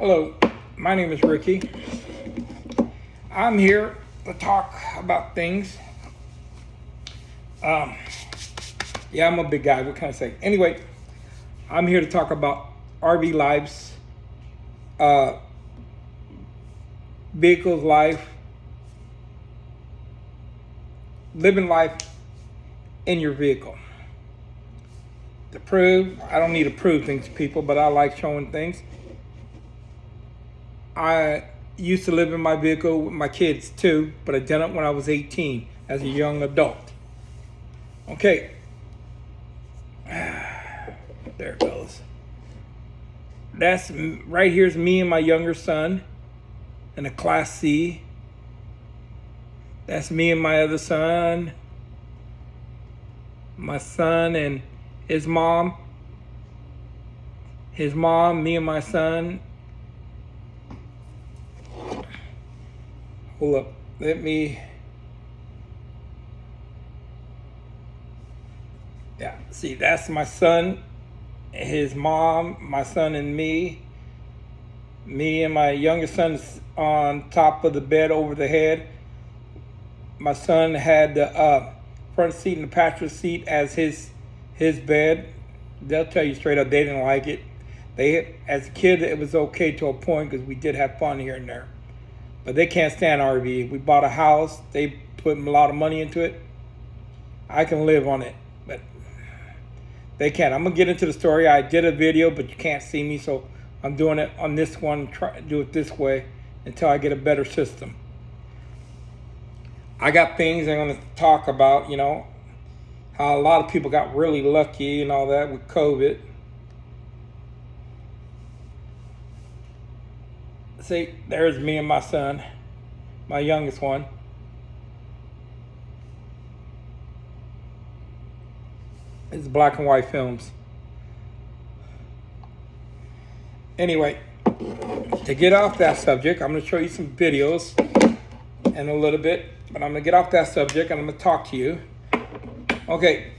Hello, my name is Ricky. I'm here to talk about things. Um, yeah, I'm a big guy. What can I say? Anyway, I'm here to talk about RV lives, uh, vehicles life, living life in your vehicle. To prove, I don't need to prove things to people, but I like showing things. I used to live in my vehicle with my kids too, but I did it when I was 18 as a young adult. Okay, there it goes. That's right. Here's me and my younger son in a Class C. That's me and my other son. My son and his mom. His mom, me and my son. Hold up. Let me. Yeah, see, that's my son, his mom, my son, and me. Me and my youngest son is on top of the bed over the head. My son had the front seat and the passenger seat as his bed. They'll tell you straight up they didn't like it. As a kid, it was okay to a point because we did have fun here and there. But they can't stand RV. We bought a house. They put a lot of money into it. I can live on it, but they can't. I'm going to get into the story. I did a video, but you can't see me, so I'm doing it on this one. Try to do it this way until I get a better system. I got things I'm going to talk about, how a lot of people got really lucky and all that with COVID. See, there's me and my son, my youngest one. It's black and white films. Anyway, to get off that subject, I'm going to show you some videos in a little bit, but I'm going to get off that subject and I'm going to talk to you. Okay,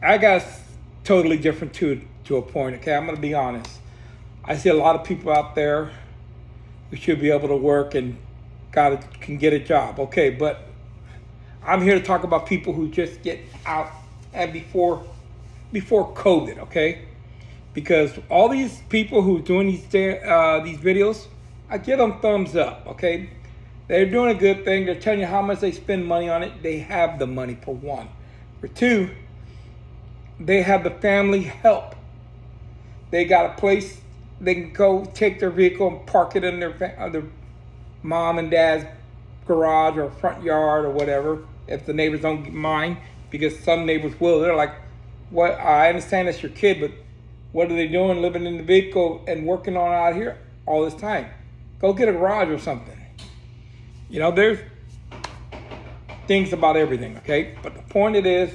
I got totally different to a point, okay? I'm going to be honest. I see a lot of people out there who should be able to work and can get a job, okay? But I'm here to talk about people who just get out and before COVID, okay? Because all these people who are doing these videos, I give them thumbs up, okay? They're doing a good thing. They're telling you how much they spend money on it. They have the money, for one. For two, they have the family help. They got a place they can go take their vehicle and park it in their mom and dad's garage or front yard or whatever, if the neighbors don't mind, because some neighbors will. They're like, "What? I understand that's your kid, but what are they doing living in the vehicle and working on out here all this time? Go get a garage or something." There's things about everything, okay? But the point is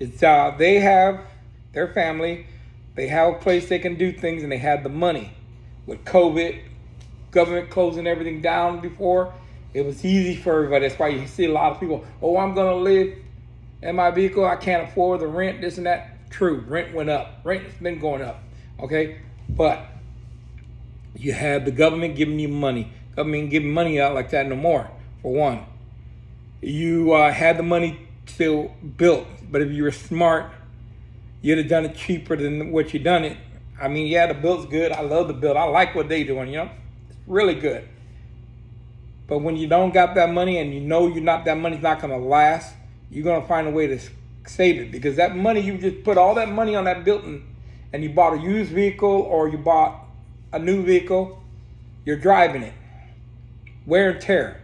they have their family, they have a place they can do things, and they have the money. With COVID, government closing everything down before, it was easy for everybody. That's why you see a lot of people, "Oh, I'm going to live in my vehicle. I can't afford the rent, this and that." True, rent went up. Rent has been going up, okay? But you have the government giving you money. Government giving money out like that no more, for one. You had the money still built, but if you were smart, you'd have done it cheaper than what you done it. I mean, yeah, the build's good. I love the build. I like what they doing, It's really good. But when you don't got that money and that money's not going to last, you're going to find a way to save it. Because that money, you just put all that money on that building and you bought a used vehicle or you bought a new vehicle, you're driving it. Wear and tear.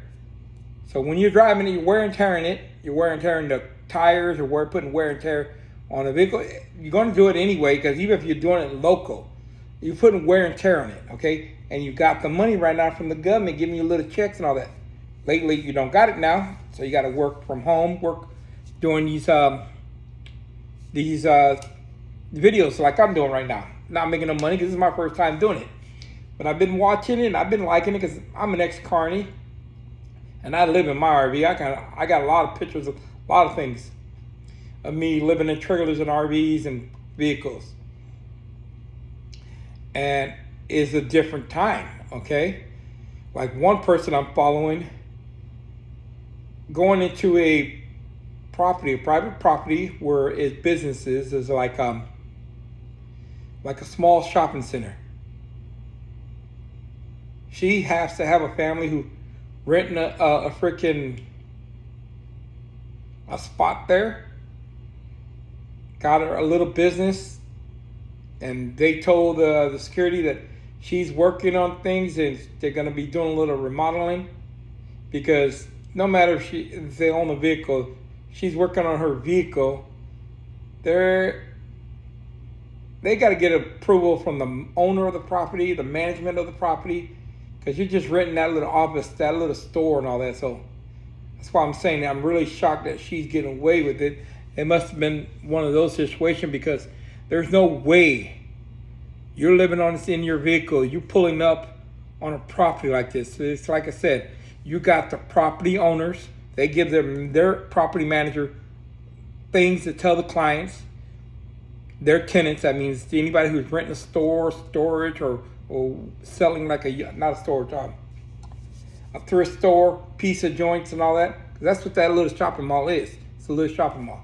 So when you're driving it, you're wear and tearing it. You're wear and tearing the tires or putting wear and tear on a vehicle. You're going to do it anyway, because even if you're doing it local, you're putting wear and tear on it, okay? And you got the money right now from the government giving you little checks and all that. Lately, you don't got it now, so you got to work from home, doing these videos like I'm doing right now. Not making no money because this is my first time doing it. But I've been watching it and I've been liking it because I'm an ex-carny. And I live in my RV. I got a lot of pictures of a lot of things of me living in trailers and RVs and vehicles. and it's a different time, okay? Like one person I'm following going into a private property where its businesses is like a small shopping center. She has to have a family who renting a freaking a spot there, got her a little business, and they told the security that she's working on things and they're going to be doing a little remodeling, because no matter if they own a vehicle, she's working on her vehicle. They got to get approval from the owner of the property, the management of the property, because you're just renting that little office, that little store and all that. So that's why I'm saying that I'm really shocked that she's getting away with it. It must have been one of those situations, because there's no way you're living on this in your vehicle, you're pulling up on a property like this. So it's like I said, you got the property owners, they give them their property manager things to tell the clients, their tenants, that means anybody who's renting a store, storage, or selling like not a storage, a thrift store, piece of joints and all that. That's what that little shopping mall is. It's a little shopping mall.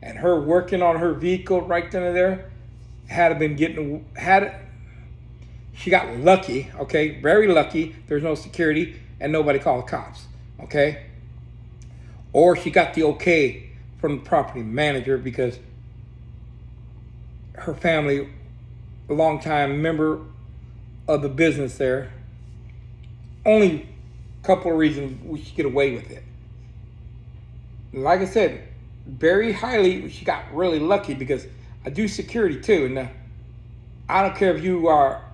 And her working on her vehicle right then and there, she got lucky, okay, very lucky. There's no security and nobody called the cops, okay? Or she got the okay from the property manager, because her family, a long time member of the business there. Only a couple of reasons we should get away with it. Like I said, very highly, she got really lucky, because I do security too, and I don't care if you are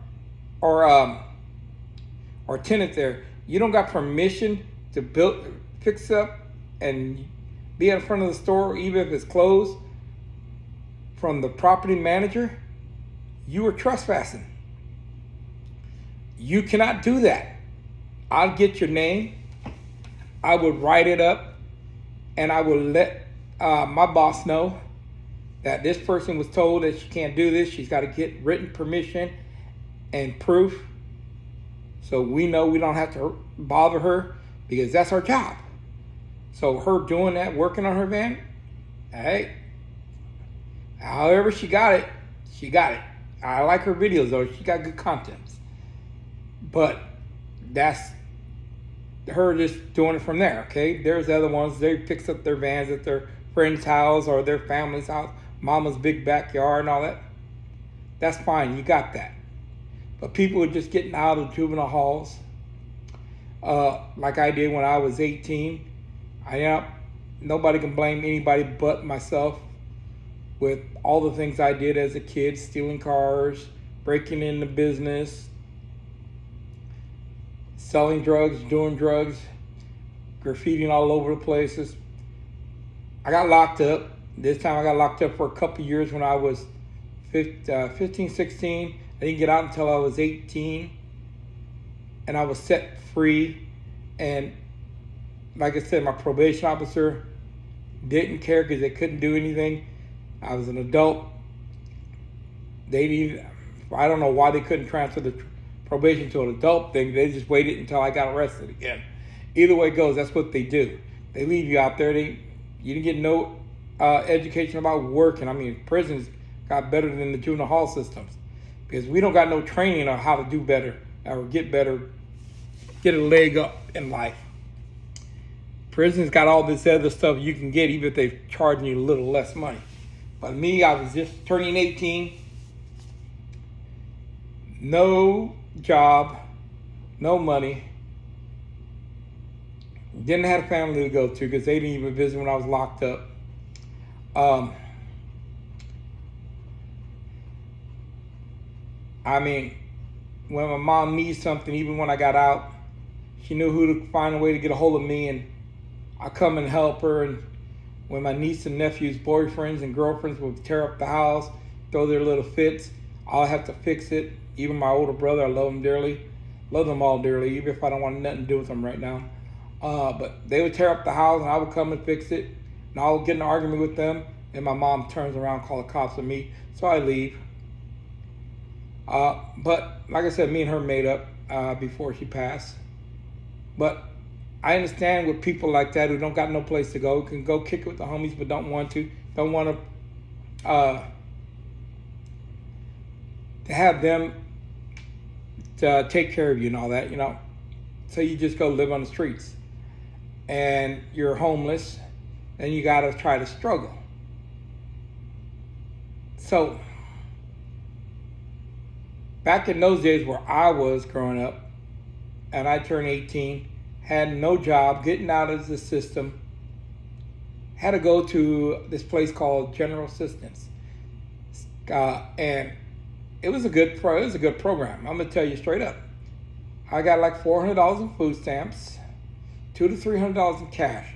or tenant there. You don't got permission to fix up and be in front of the store, even if it's closed, from the property manager. You are trespassing. You cannot do that. I'll get your name. I would write it up, and I will let my boss know that this person was told that she can't do this. She's got to get written permission and proof, so we know we don't have to bother her, because that's our job. So her doing that, working on her van, hey, however she got it, she got it. I like her videos though. She got good content. But that's her just doing it from there, okay? There's other ones, they fix up their vans at their friend's house or their family's house, mama's big backyard and all that. That's fine, you got that. But people are just getting out of juvenile halls, like I did when I was 18. Nobody can blame anybody but myself with all the things I did as a kid, stealing cars, breaking into business, selling drugs, doing drugs, graffitiing all over the places. I got locked up. This time I got locked up for a couple of years when I was 15, 16. I didn't get out until I was 18. And I was set free. And like I said, my probation officer didn't care because they couldn't do anything. I was an adult. I don't know why they couldn't transfer the probation to an adult thing. They just waited until I got arrested again. Either way it goes, that's what they do. They leave you out there. You didn't get no education about working. I mean, prisons got better than the juvenile hall systems, because we don't got no training on how to do better or get better, get a leg up in life. Prisons got all this other stuff you can get, even if they're charging you a little less money. But me, I was just turning 18, no job, no money, didn't have a family to go to because they didn't even visit when I was locked up. I mean, when my mom needs something, even when I got out, she knew who to find a way to get a hold of me, and I come and help her. And when my niece and nephew's boyfriends and girlfriends would tear up the house, throw their little fits, I'll have to fix it. Even my older brother, I love him dearly. Love them all dearly, even if I don't want nothing to do with them right now. But they would tear up the house, and I would come and fix it. And I would get in an argument with them, and my mom turns around, call the cops on me. So I leave. But like I said, me and her made up before she passed. But I understand with people like that who don't got no place to go, can go kick it with the homies, but don't want to have them to take care of you and all that, you know. So you just go live on the streets, and you're homeless, and you gotta try to struggle. So back in those days where I was growing up, and I turned 18, had no job, getting out of the system, had to go to this place called General Assistance, and it was a good program. I'm gonna tell you straight up. I got like $400 in food stamps, $200 to $300 in cash,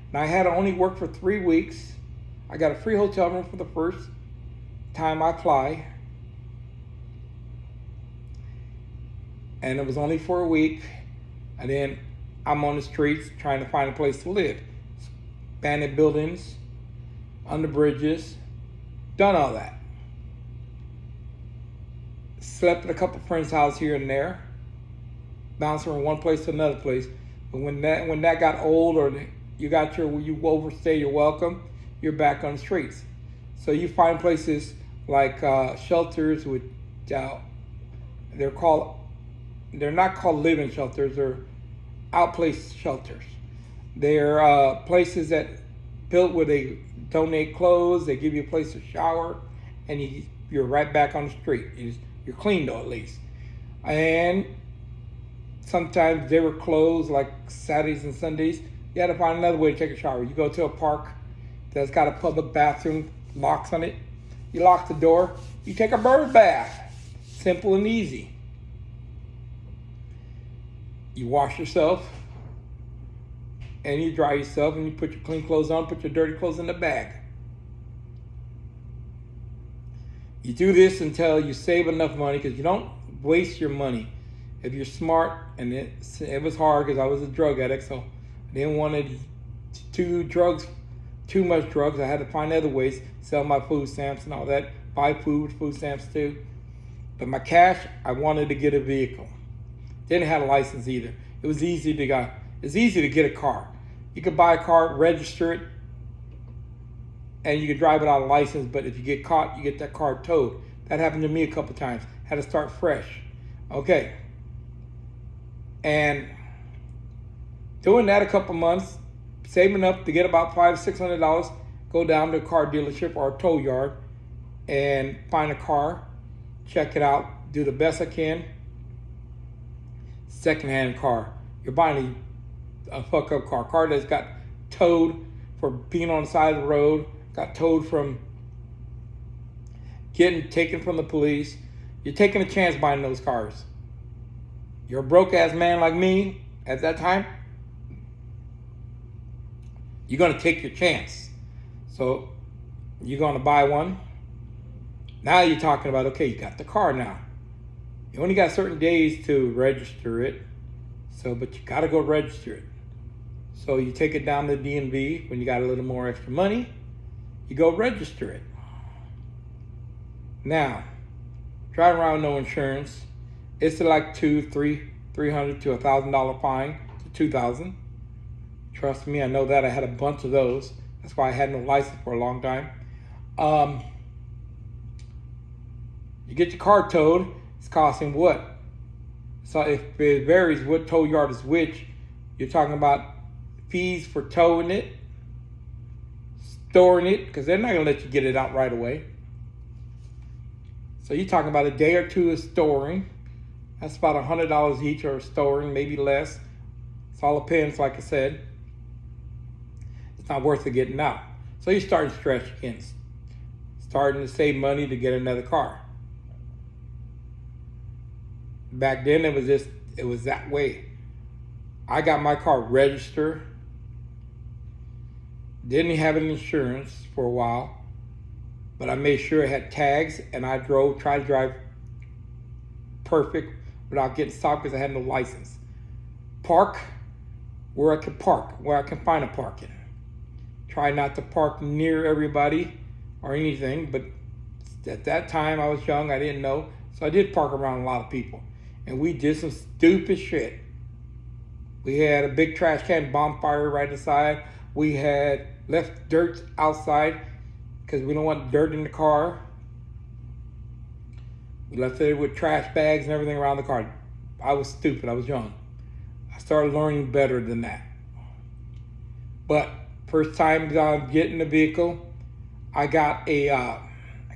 and I had to only work for 3 weeks. I got a free hotel room for the first time I fly, and it was only for a week, and then I'm on the streets trying to find a place to live. Abandoned buildings, under bridges, done all that. Slept at a couple friends' houses here and there, bouncing from one place to another place. But when that got old, or you overstay your welcome, you're back on the streets. So you find places like shelters with they're not called living shelters, they're outplace shelters. They're places that built where they donate clothes, they give you a place to shower, and you're right back on the street. You're clean though, at least. And sometimes they were closed, like Saturdays and Sundays. You had to find another way to take a shower. You go to a park that's got a public bathroom, locks on it. You lock the door, you take a bird bath. Simple and easy. You wash yourself, and you dry yourself, and you put your clean clothes on, put your dirty clothes in the bag. You do this until you save enough money, because you don't waste your money. If you're smart, and it was hard because I was a drug addict, so I didn't want too much drugs. I had to find other ways, sell my food stamps and all that, buy food with food stamps too. But my cash, I wanted to get a vehicle. Didn't have a license either. It was easy to get a car. You could buy a car, register it, and you could drive without a license, but if you get caught, you get that car towed. That happened to me a couple times. Had to start fresh. Okay. And doing that a couple months, saving up to get about $500-$600, go down to a car dealership or a tow yard and find a car, check it out, do the best I can. Secondhand car. You're buying a fuck up car that's got towed for being on the side of the road, got towed from getting taken from the police. You're taking a chance buying those cars. You're a broke ass man like me at that time, you're gonna take your chance. So you're gonna buy one. Now you're talking about, okay, you got the car now. You only got certain days to register it. But you gotta go register it. So you take it down to the DMV when you got a little more extra money, you go register it. Now, driving around with no insurance, it's like $300 to $1,000 fine to $2,000. Trust me, I know that. I had a bunch of those. That's why I had no license for a long time. You get your car towed, it's costing what? So if it varies what tow yard is which, you're talking about fees for towing it, storing it, because they're not going to let you get it out right away. So you're talking about a day or two of storing. That's about $100 each, or storing, maybe less. It all depends, like I said. It's not worth it getting out. So you're starting to stretch again, starting to save money to get another car. Back then, it was that way. I got my car registered. Didn't have an insurance for a while, but I made sure it had tags, and I tried to drive perfect without getting stopped because I had no license. Park where I can find a parking. Try not to park near everybody or anything, but at that time I was young, I didn't know. So I did park around a lot of people. And we did some stupid shit. We had a big trash can bonfire right inside. We had left dirt outside because we don't want dirt in the car. We left it with trash bags and everything around the car. I was stupid. I was young. I started learning better than that. But first time getting the vehicle, I got I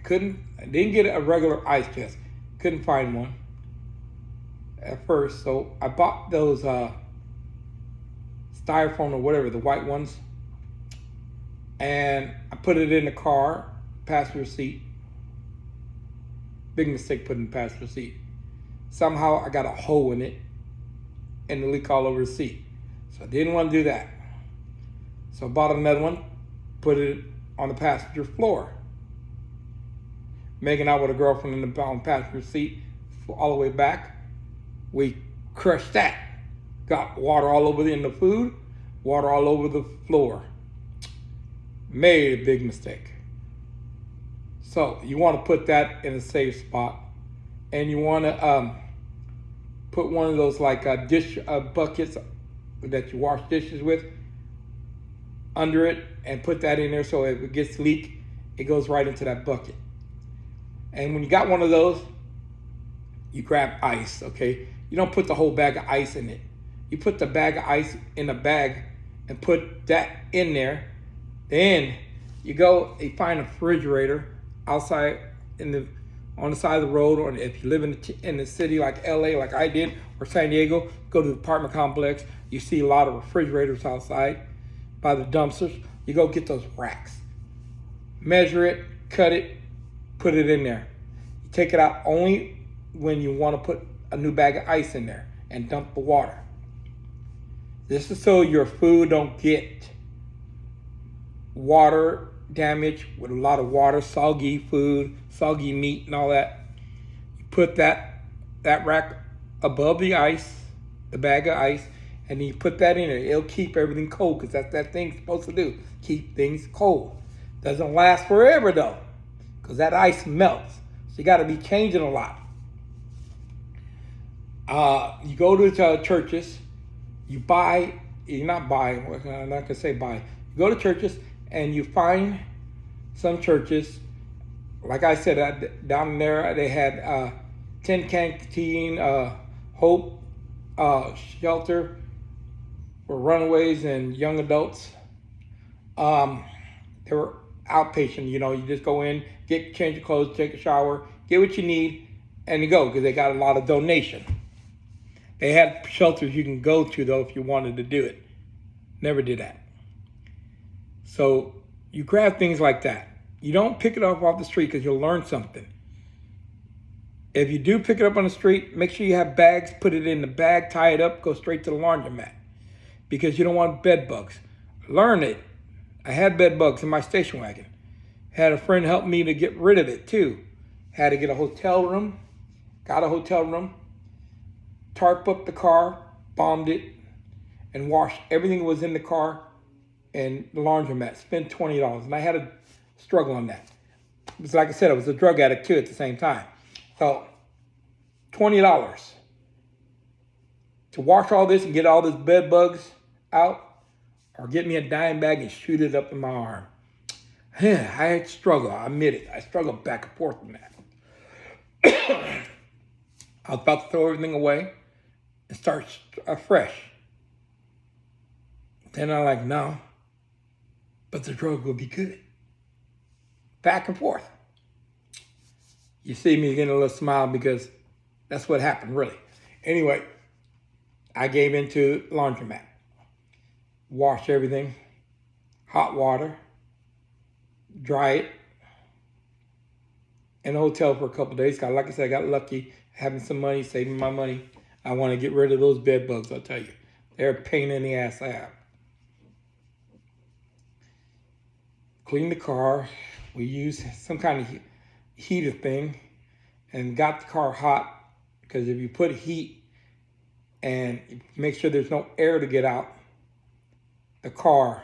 didn't get a regular ice chest. Couldn't find one at first. So I bought those styrofoam or whatever, the white ones. And I put it in the car, passenger seat. Big mistake putting the passenger seat. Somehow I got a hole in it and the leak all over the seat. So I didn't want to do that. So I bought another one, put it on the passenger floor. Making out with a girlfriend in the passenger seat all the way back. We crushed that. Got water all over in the food, water all over the floor. Made a big mistake. So you want to put that in a safe spot, and you want to put one of those like dish buckets that you wash dishes with under it, and put that in there so if it gets leaked, it goes right into that bucket. And when you got one of those, you grab ice. Okay, you don't put the whole bag of ice in it. You put the bag of ice in a bag and put that in there. Then you go and find a refrigerator outside on the side of the road, or if you live in the city like LA, like I did, or San Diego, go to the apartment complex. You see a lot of refrigerators outside by the dumpsters. You go get those racks, measure it, cut it, put it in there. You take it out only when you want to put a new bag of ice in there and dump the water. This is so your food don't get water damage with a lot of water, soggy food, soggy meat and all that. You put that rack above the ice, the bag of ice, and then you put that in there. It'll keep everything cold because that's that thing's supposed to do. Keep things cold. Doesn't last forever though, because that ice melts. So you got to be changing a lot. You go to churches, you're not buying, I'm not going to say buy. You go to churches and you find some churches, like I said, down there they had 10 Canteen, Hope, Shelter for runaways and young adults. They were outpatient, you just go in, change your clothes, take a shower, get what you need, and you go, because they got a lot of donation. They had shelters you can go to, though, if you wanted to do it. Never did that. So you grab things like that. You don't pick it up off the street because you'll learn something. If you do pick it up on the street, make sure you have bags, put it in the bag, tie it up, go straight to the laundromat, because you don't want bed bugs. Learn it. I had bed bugs in my station wagon. Had a friend help me to get rid of it too. Had to get a hotel room, got a hotel room, tarp up the car, bombed it, and washed everything that was in the car and the laundromat. Spent $20, and I had a struggle on that. Because like I said, I was a drug addict too at the same time. So $20 to wash all this and get all these bed bugs out, or get me a dime bag and shoot it up in my arm. I had struggle, I admit it. I struggled back and forth on that. I was about to throw everything away and start afresh. Then I'm like, no, but the drug will be good. Back and forth. You see me getting a little smile because that's what happened, really. Anyway, I gave into laundromat. Wash everything, hot water, dry it, in a hotel for a couple of days. Like I said, I got lucky having some money, saving my money. I want to get rid of those bed bugs, I'll tell you. They're a pain in the ass to have. Clean the car. We used some kind of heater thing and got the car hot, because if you put heat and make sure there's no air to get out the car,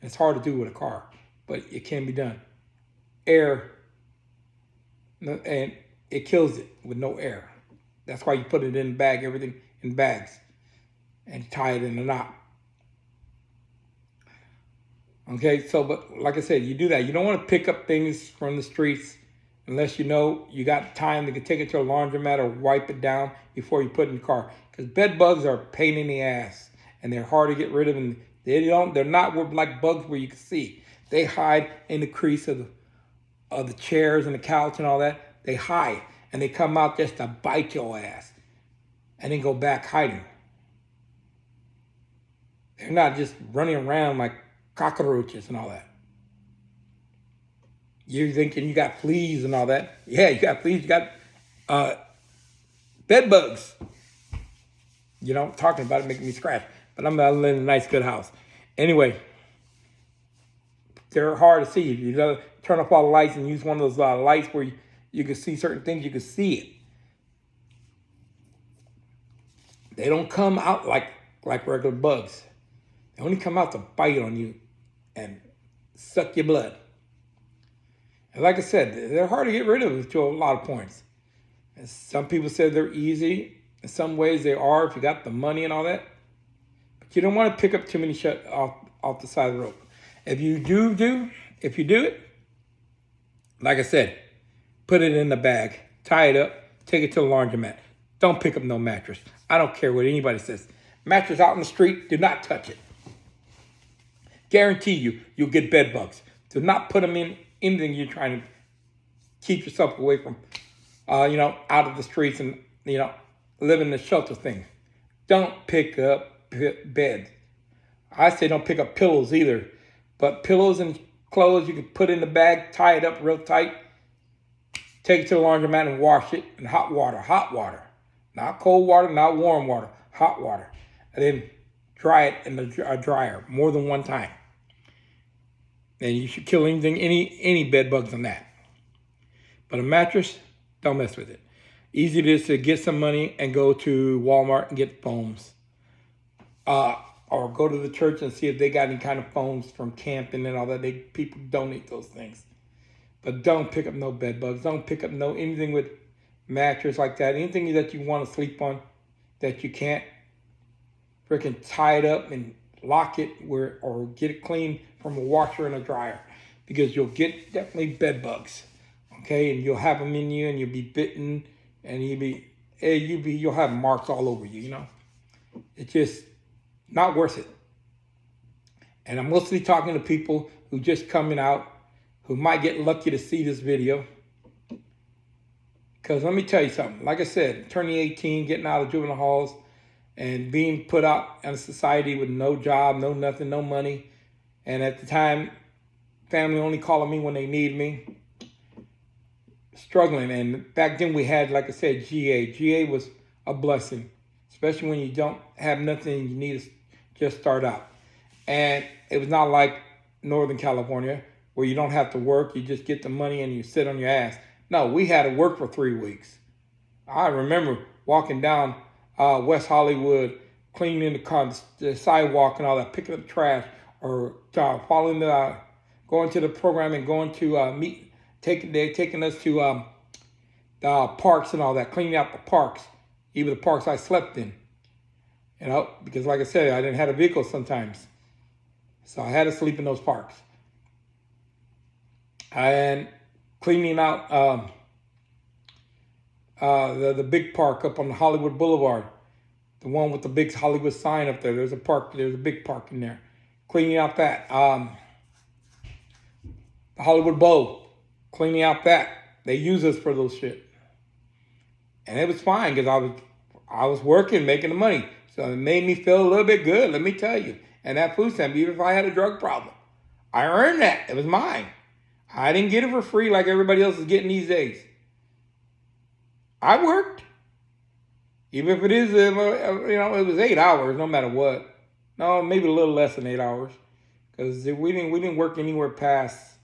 it's hard to do with a car, but it can be done. Air, and it kills it with no air. That's why you put it in a bag, everything in bags, and tie it in a knot. Okay, so but like I said, you do that. You don't want to pick up things from the streets unless you know you got time to take it to a laundromat or wipe it down before you put it in the car. Because bed bugs are a pain in the ass and they're hard to get rid of, and they're not like bugs where you can see. They hide in the crease of the chairs and the couch and all that. They hide and they come out just to bite your ass and then go back hiding. They're not just running around like cockroaches and all that. You're thinking you got fleas and all that. Yeah, you got fleas. You got bed bugs. You know, talking about it making me scratch. But I'm in a nice, good house. Anyway, they're hard to see. You gotta turn off all the lights and use one of those lights where you can see certain things. You can see it. They don't come out like regular bugs. They only come out to bite on you and suck your blood. And like I said, they're hard to get rid of to a lot of points. And some people say they're easy. In some ways they are if you got the money and all that. But you don't want to pick up too many shut off the side of the road. If you do it, like I said, put it in the bag, tie it up, take it to the laundromat. Don't pick up no mattress. I don't care what anybody says. Mattress out in the street, do not touch it. Guarantee you'll get bed bugs. Do not put them in anything you're trying to keep yourself away from, out of the streets and, live in the shelter thing. Don't pick up beds. I say don't pick up pillows either. But pillows and clothes you can put in the bag, tie it up real tight, take it to the laundromat and wash it in hot water. Not cold water, not warm water, hot water. And then dry it in the dryer more than one time. And you should kill any bed bugs on that. But a mattress, don't mess with it. Easy it is to get some money and go to Walmart and get foams. Or go to the church and see if they got any kind of foams from camping and all that. People donate those things. But don't pick up no bed bugs. Don't pick up anything with mattress like that. Anything that you want to sleep on that you can't freaking tie it up and lock it or get it clean from a washer and a dryer, because you'll get definitely bed bugs. Okay, and you'll have them in you and you'll be bitten and you'll have marks all over you, It's just not worth it. And I'm mostly talking to people who just coming out, who might get lucky to see this video. Because let me tell you something. Like I said, turning 18, getting out of juvenile halls, and being put out in a society with no job, no nothing, no money. And at the time, family only calling me when they need me. Struggling. And back then we had, like I said, GA. GA was a blessing, especially when you don't have nothing, you need to just start out. And it was not like Northern California where you don't have to work, you just get the money and you sit on your ass. No, we had to work for 3 weeks. I remember walking down West Hollywood, cleaning the sidewalk and all that, picking up trash, or going to the program and going to taking us to the parks and all that, cleaning out the parks, even the parks I slept in. Because like I said, I didn't have a vehicle sometimes. So I had to sleep in those parks. And cleaning out the big park up on Hollywood Boulevard. The one with the big Hollywood sign up there. There's a big park in there. Cleaning out that. The Hollywood Bowl. Cleaning out that. They use us for those shit. And it was fine because I was working, making the money. So it made me feel a little bit good, let me tell you. And that food stamp, even if I had a drug problem, I earned that. It was mine. I didn't get it for free like everybody else is getting these days. I worked. Even if it is, it was 8 hours, no matter what. No, maybe a little less than 8 hours. Because we didn't work anywhere past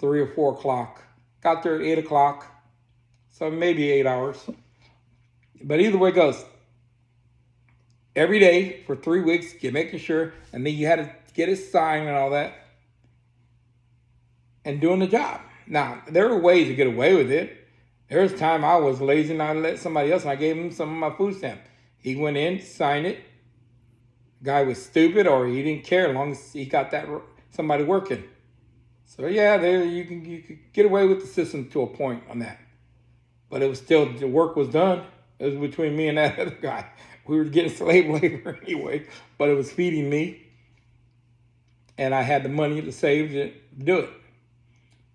3 or 4 o'clock. Got there at 8 o'clock. So maybe 8 hours. But either way it goes. Every day for 3 weeks, you're making sure, and then you had to get it signed and all that, and doing the job. Now, there are ways to get away with it. There was a time I was lazy and I let somebody else, and I gave him some of my food stamp. He went in, signed it. Guy was stupid, or he didn't care as long as he got that somebody working. So yeah, there you can get away with the system to a point on that. But it was still, the work was done. It was between me and that other guy. We were getting slave labor anyway, but it was feeding me, and I had the money to save to do it.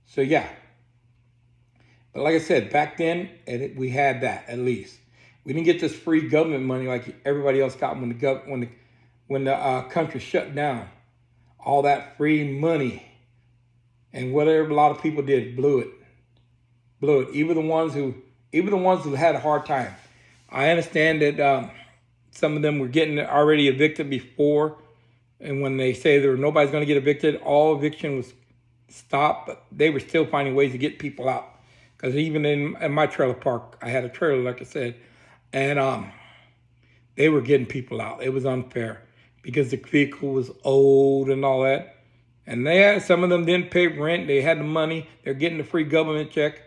So yeah. But like I said, back then we had that at least. We didn't get this free government money like everybody else got when the country shut down. All that free money, and whatever a lot of people did, blew it. Even the ones who had a hard time. I understand that some of them were getting already evicted before, and when they say nobody's going to get evicted, all eviction was stopped, but they were still finding ways to get people out. Because even in my trailer park, I had a trailer, like I said, and they were getting people out. It was unfair because the vehicle was old and all that. And some of them didn't pay rent. They had the money. They're getting the free government check,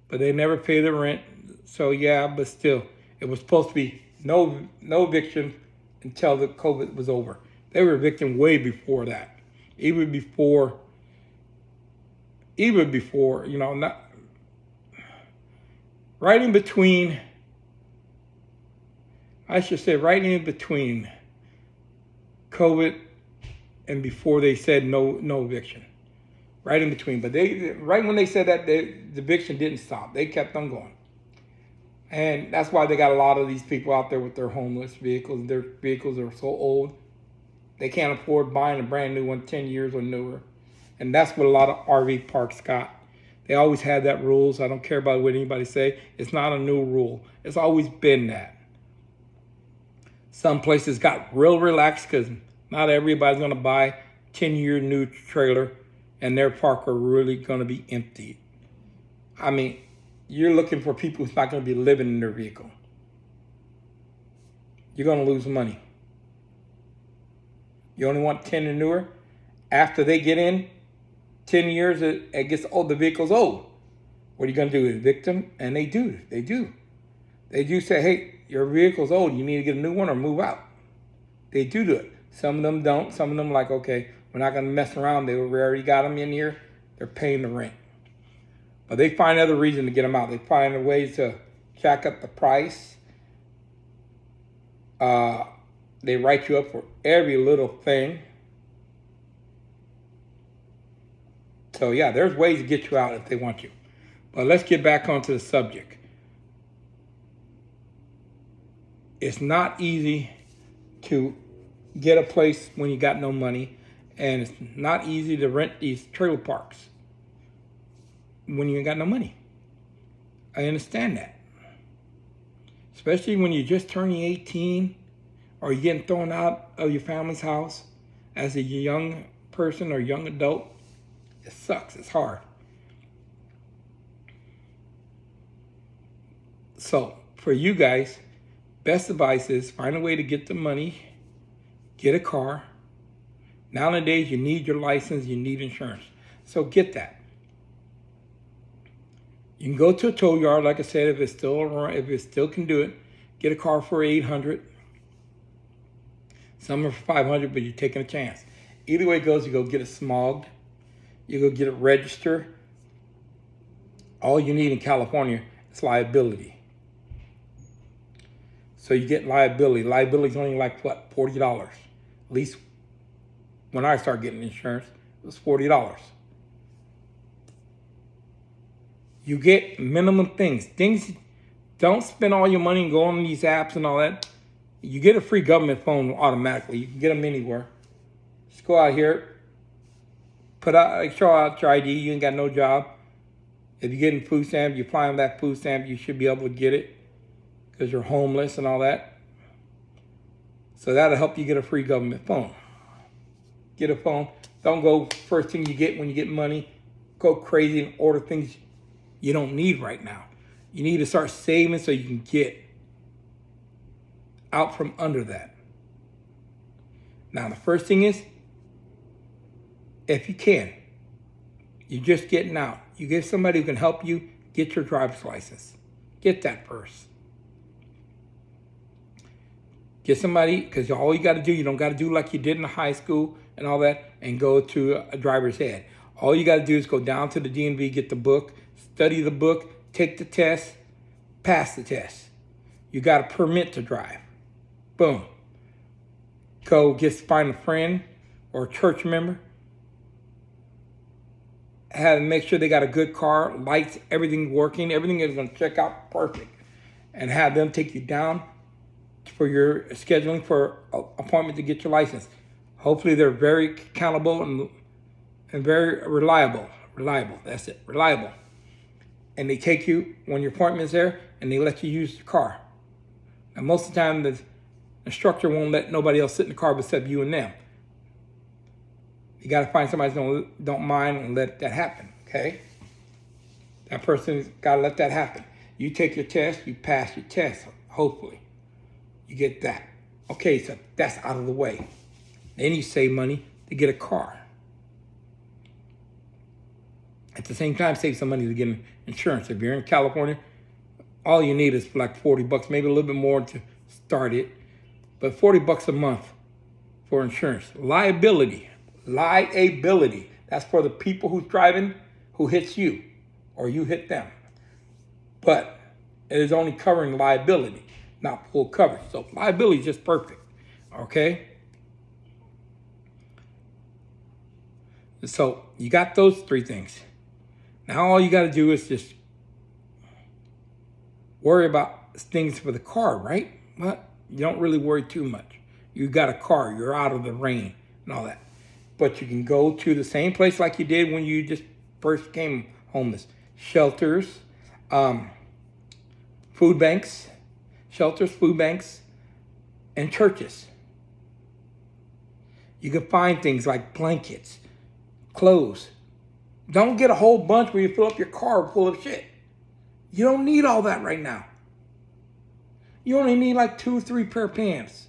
but they never pay the rent. So yeah, but still, it was supposed to be no eviction until the COVID was over. They were evicting way before that, even before, not right in between. I should say right in between COVID and before they said no eviction. Right in between. But right when they said that, the eviction didn't stop. They kept on going. And that's why they got a lot of these people out there with their homeless vehicles. Their vehicles are so old, they can't afford buying a brand new one 10 years or newer. And that's what a lot of RV parks got. They always had that rules. I don't care about what anybody say. It's not a new rule. It's always been that. Some places got real relaxed because not everybody's going to buy 10-year new trailer and their park are really going to be empty. I mean, you're looking for people who's not going to be living in their vehicle. You're going to lose money. You only want 10 or newer. After they get in, 10 years, it gets old. The vehicle's old. What are you going to do? Evict them? And they do. They do say, hey, your vehicle's old. You need to get a new one or move out. They do it. Some of them don't. Some of them like, okay, we're not going to mess around. We already got them in here. They're paying the rent. But they find other reason to get them out. They find ways to jack up the price. They write you up for every little thing. So yeah, there's ways to get you out if they want you. But let's get back onto the subject. It's not easy to get a place when you got no money, and it's not easy to rent these trailer parks when you ain't got no money. I understand that. Especially when you're just turning 18 or you're getting thrown out of your family's house as a young person or young adult. It sucks. It's hard. So for you guys, best advice is find a way to get the money, get a car. Nowadays, you need your license, you need insurance. So get that. You can go to a tow yard, like I said, if it still can do it. Get a car for $800. Some are for $500, but you're taking a chance. Either way it goes, you go get it smogged. You go get it registered. All you need in California is liability. So you get liability. Liability is only like, what, $40? At least when I started getting insurance, it was $40. You get minimum things. Don't spend all your money and go on these apps and all that. You get a free government phone automatically. You can get them anywhere. Just go out here, show out your ID. You ain't got no job. If you're getting food stamps, you apply on that food stamp, you should be able to get it because you're homeless and all that. So that'll help you get a free government phone. Get a phone. Don't go first thing you get when you get money. Go crazy and order things you don't need right now. You need to start saving so you can get out from under that. Now, the first thing is, if you can, you're just getting out. You get somebody who can help you, Get your driver's license. Get that first. Get somebody, because all you got to do, you don't got to do like you did in high school and all that, and go to a driver's ed. All you got to do is go down to the DMV, get the book, study the book, take the test, pass the test. You got a permit to drive. Boom. Go find a friend or a church member. Make sure they got a good car, lights, everything working, everything is going to check out perfect. And have them take you down for your scheduling for an appointment to get your license. Hopefully they're very accountable and very reliable. Reliable, that's it, reliable. And they take you when your appointment's there and they let you use your car. And most of the time the instructor won't let nobody else sit in the car except you and them. You got to find somebody who don't mind and let that happen, okay? That person's got to let that happen. You take your test, you pass your test, hopefully. You get that. Okay, so that's out of the way. Then you save money to get a car. At the same time, save some money to get insurance. If you're in California, all you need is like $40, maybe a little bit more to start it. But $40 a month for insurance. Liability. That's for the people who's driving who hits you or you hit them. But it is only covering liability, not full coverage. So liability is just perfect, okay? So you got those three things. Now all you got to do is just worry about things for the car, right? But you don't really worry too much. You got a car, you're out of the rain and all that. But you can go to the same place like you did when you just first came homeless. Shelters, food banks, and churches. You can find things like blankets, clothes. Don't get a whole bunch where you fill up your car full of shit. You don't need all that right now. You only need like 2 or 3 pair of pants.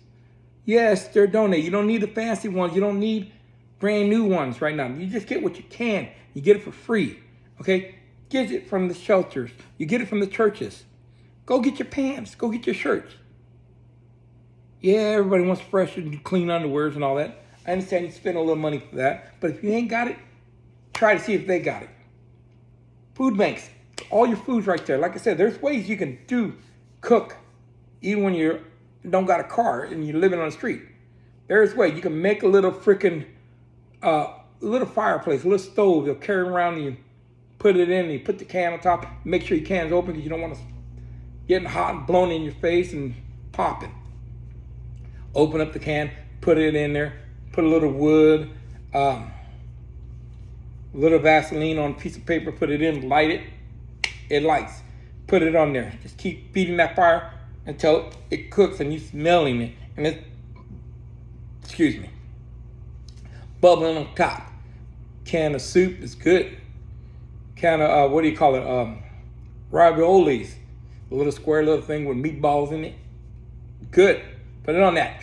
Yes, they're donated. You don't need the fancy ones. You don't need brand new ones right now. You just get what you can. You get it for free, okay? Get it from the shelters. You get it from the churches. Go get your pants. Go get your shirts. Yeah, everybody wants fresh and clean underwears and all that. I understand you spend a little money for that. But if you ain't got it, try to see if they got it. Food banks. All your food's right there. Like I said, there's ways you can cook, even when you don't got a car and you're living on the street. There's ways. You can make a little freaking little fireplace, a little stove you'll carry around and you put it in and you put the can on top. Make sure your can's open because you don't want to getting hot and blown in your face and popping. Open up the can, put it in there, put a little wood, a little Vaseline on a piece of paper, put it in, light it, it lights. Put it on there. Just keep feeding that fire until it cooks and you're smelling it. And it's, bubbling on top. Can of soup is good. Can of, raviolis. A little square little thing with meatballs in it. Good. Put it on that.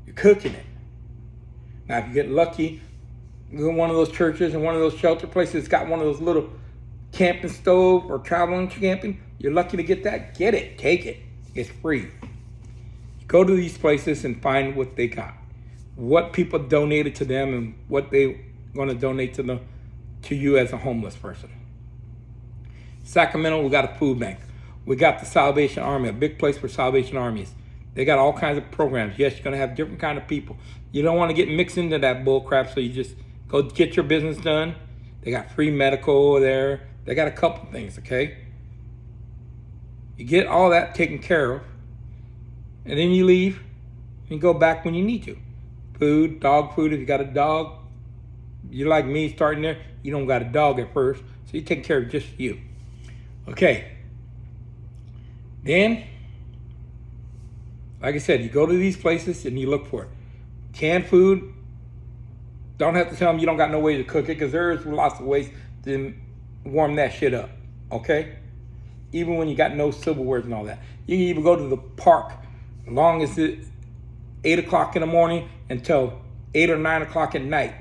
You're cooking it. Now, if you get lucky, go to one of those churches and one of those shelter places got one of those little camping stove or traveling camping. You're lucky to get that. Get it. Take it. It's free. Go to these places and find what they got. What people donated to them and what they going to donate to you as a homeless person. Sacramento, we got a food bank. We got the Salvation Army, a big place for Salvation Armies. They got all kinds of programs. Yes, you're going to have different kind of people. You don't want to get mixed into that bull crap, so you just go get your business done. They got free medical there. They got a couple things, okay? You get all that taken care of, and then you leave and go back when you need to. Food, dog food, if you got a dog. You're like me starting there, you don't got a dog at first, so you take care of just you. Okay. Then, like I said, you go to these places and you look for it. Canned food, don't have to tell them you don't got no way to cook it because there's lots of ways to warm that shit up, okay? Even when you got no silverware and all that. You can even go to the park as long as it's 8 o'clock in the morning until 8 or 9 o'clock at night,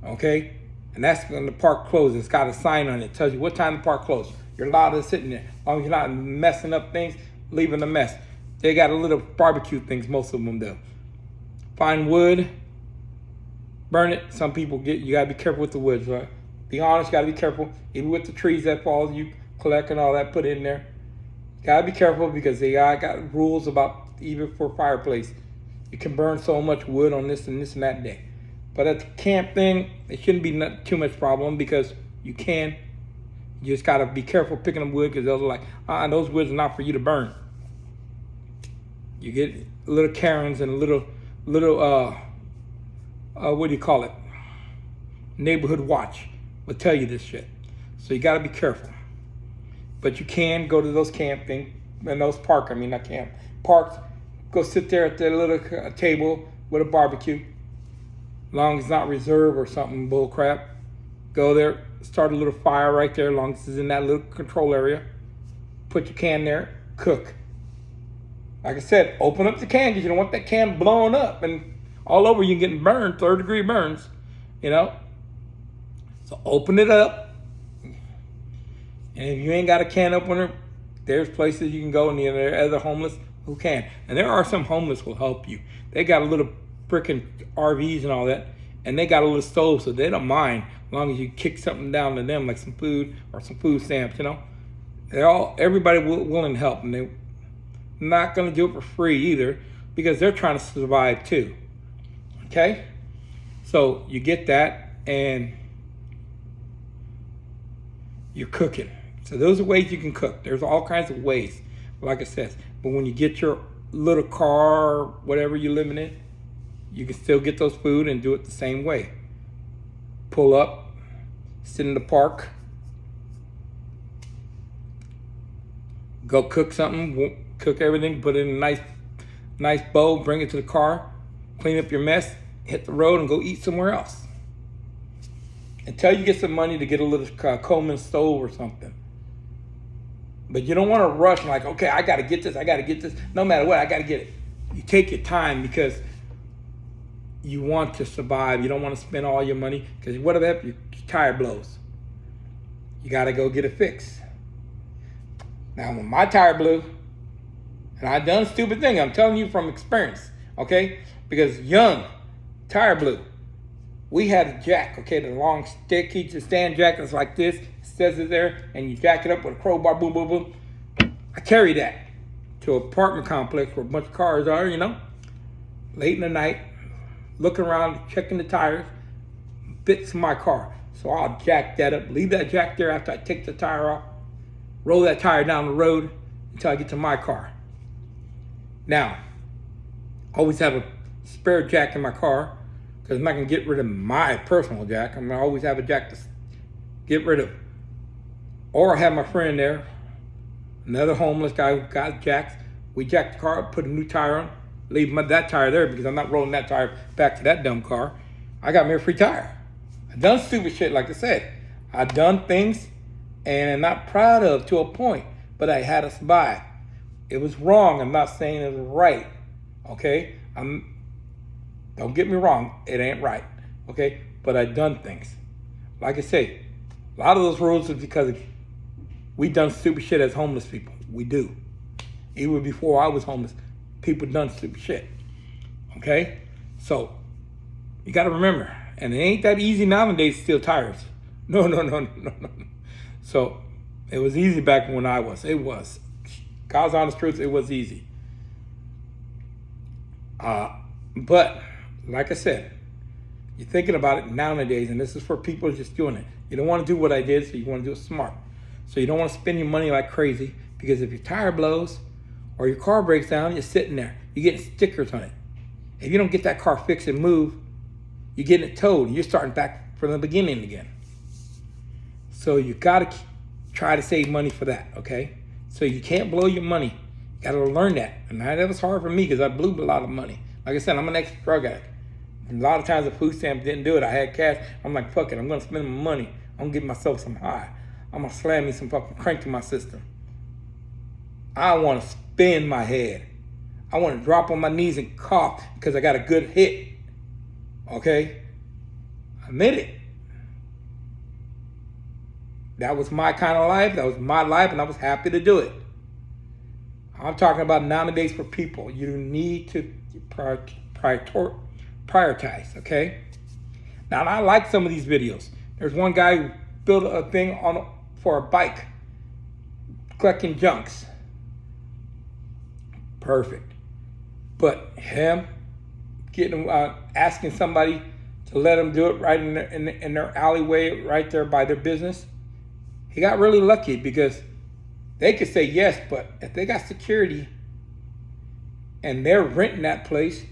okay? And that's when the park closes. It's got a sign on it. It tells you what time the park closes. You're allowed to sit in there. As long as you're not messing up things, leaving a mess. They got a little barbecue things, most of them do. Find wood, burn it. Some people you gotta be careful with the woods, right? Be honest, gotta be careful. Even with the trees that fall, you collect and all that, put it in there. You gotta be careful because they got rules about even for fireplace. You can burn so much wood on this and that day. But at the camp thing, it shouldn't be too much problem because you can. You just gotta be careful picking up wood because those are like, those woods are not for you to burn. You get little Karens and little what do you call it? Neighborhood watch will tell you this shit. So you gotta be careful. But you can go to those camp things and those parks, go sit there at their little table with a barbecue. As long as it's not reserved or something bull crap. Go there, start a little fire right there, as long as it's in that little control area. Put your can there, cook. Like I said, open up the can because you don't want that can blowing up and all over you getting burned, 3rd-degree burns, you know? So open it up. And if you ain't got a can opener, there's places you can go and there are other homeless who can. And there are some homeless who will help you. They got a little freaking RVs and all that, and they got a little stove, so they don't mind as long as you kick something down to them, like some food or some food stamps, you know? Everybody willing to help, and they're not gonna do it for free either because they're trying to survive too, okay? So you get that, and you're cooking. So those are ways you can cook. There's all kinds of ways, like I said. But when you get your little car, whatever you're living in, you can still get those food and do it the same way. Pull up, sit in the park, go cook something, cook everything, put it in a nice bowl, bring it to the car, clean up your mess, hit the road and go eat somewhere else. Until you get some money to get a little Coleman stove or something. But you don't want to rush like, okay, I got to get this. No matter what, I got to get it. You take your time because you want to survive. You don't want to spend all your money because what if your tire blows? You got to go get it fixed. Now, when my tire blew, and I done a stupid thing, I'm telling you from experience, okay? Because young, tire blew. We had a jack, okay, the long stick, stand jack that's like this, says it there, and you jack it up with a crowbar, boom, boom, boom. I carry that to an apartment complex where a bunch of cars are, you know, late in the night, looking around, checking the tires, fix my car. So I'll jack that up, leave that jack there after I take the tire off, roll that tire down the road until I get to my car. Now, always have a spare jack in my car, because I'm not going to get rid of my personal jack. I'm going to always have a jack to get rid of. Or I have my friend there, another homeless guy who got jacks. We jack the car up, put a new tire on, leave that tire there because I'm not rolling that tire back to that dumb car. I got me a free tire. I done stupid shit, like I said. I done things and I'm not proud of to a point, but I had to survive. It was wrong. I'm not saying it was right, okay? Don't get me wrong, it ain't right, okay? But I done things. Like I say, a lot of those rules is because we done stupid shit as homeless people. We do. Even before I was homeless, people done stupid shit, okay? So, you gotta remember, and it ain't that easy nowadays to steal tires. No. So, it was easy back when I was. It was. God's honest truth, it was easy. But, like I said, you're thinking about it nowadays, and this is for people just doing it. You don't want to do what I did, so you want to do it smart. So you don't want to spend your money like crazy, because if your tire blows or your car breaks down, you're sitting there. You're getting stickers on it. If you don't get that car fixed and moved, you're getting it towed, and you're starting back from the beginning again. So you got to try to save money for that, okay? So you can't blow your money. You got to learn that. And that was hard for me because I blew a lot of money. Like I said, I'm an ex-drug addict. And a lot of times the food stamp didn't do it. I had cash. I'm like, fuck it. I'm going to spend my money. I'm going to give myself some high. I'm going to slam me some fucking crank to my system. I want to spin my head. I want to drop on my knees and cough because I got a good hit. Okay? Admit it. That was my kind of life. That was my life, and I was happy to do it. I'm talking about nowadays for people. You need to prioritize, okay? Now, I like some of these videos. There's one guy who built a thing for a bike, collecting junks. Perfect. But him getting asking somebody to let him do it right in their alleyway, right there by their business, he got really lucky because they could say yes, but if they got security and they're renting that place,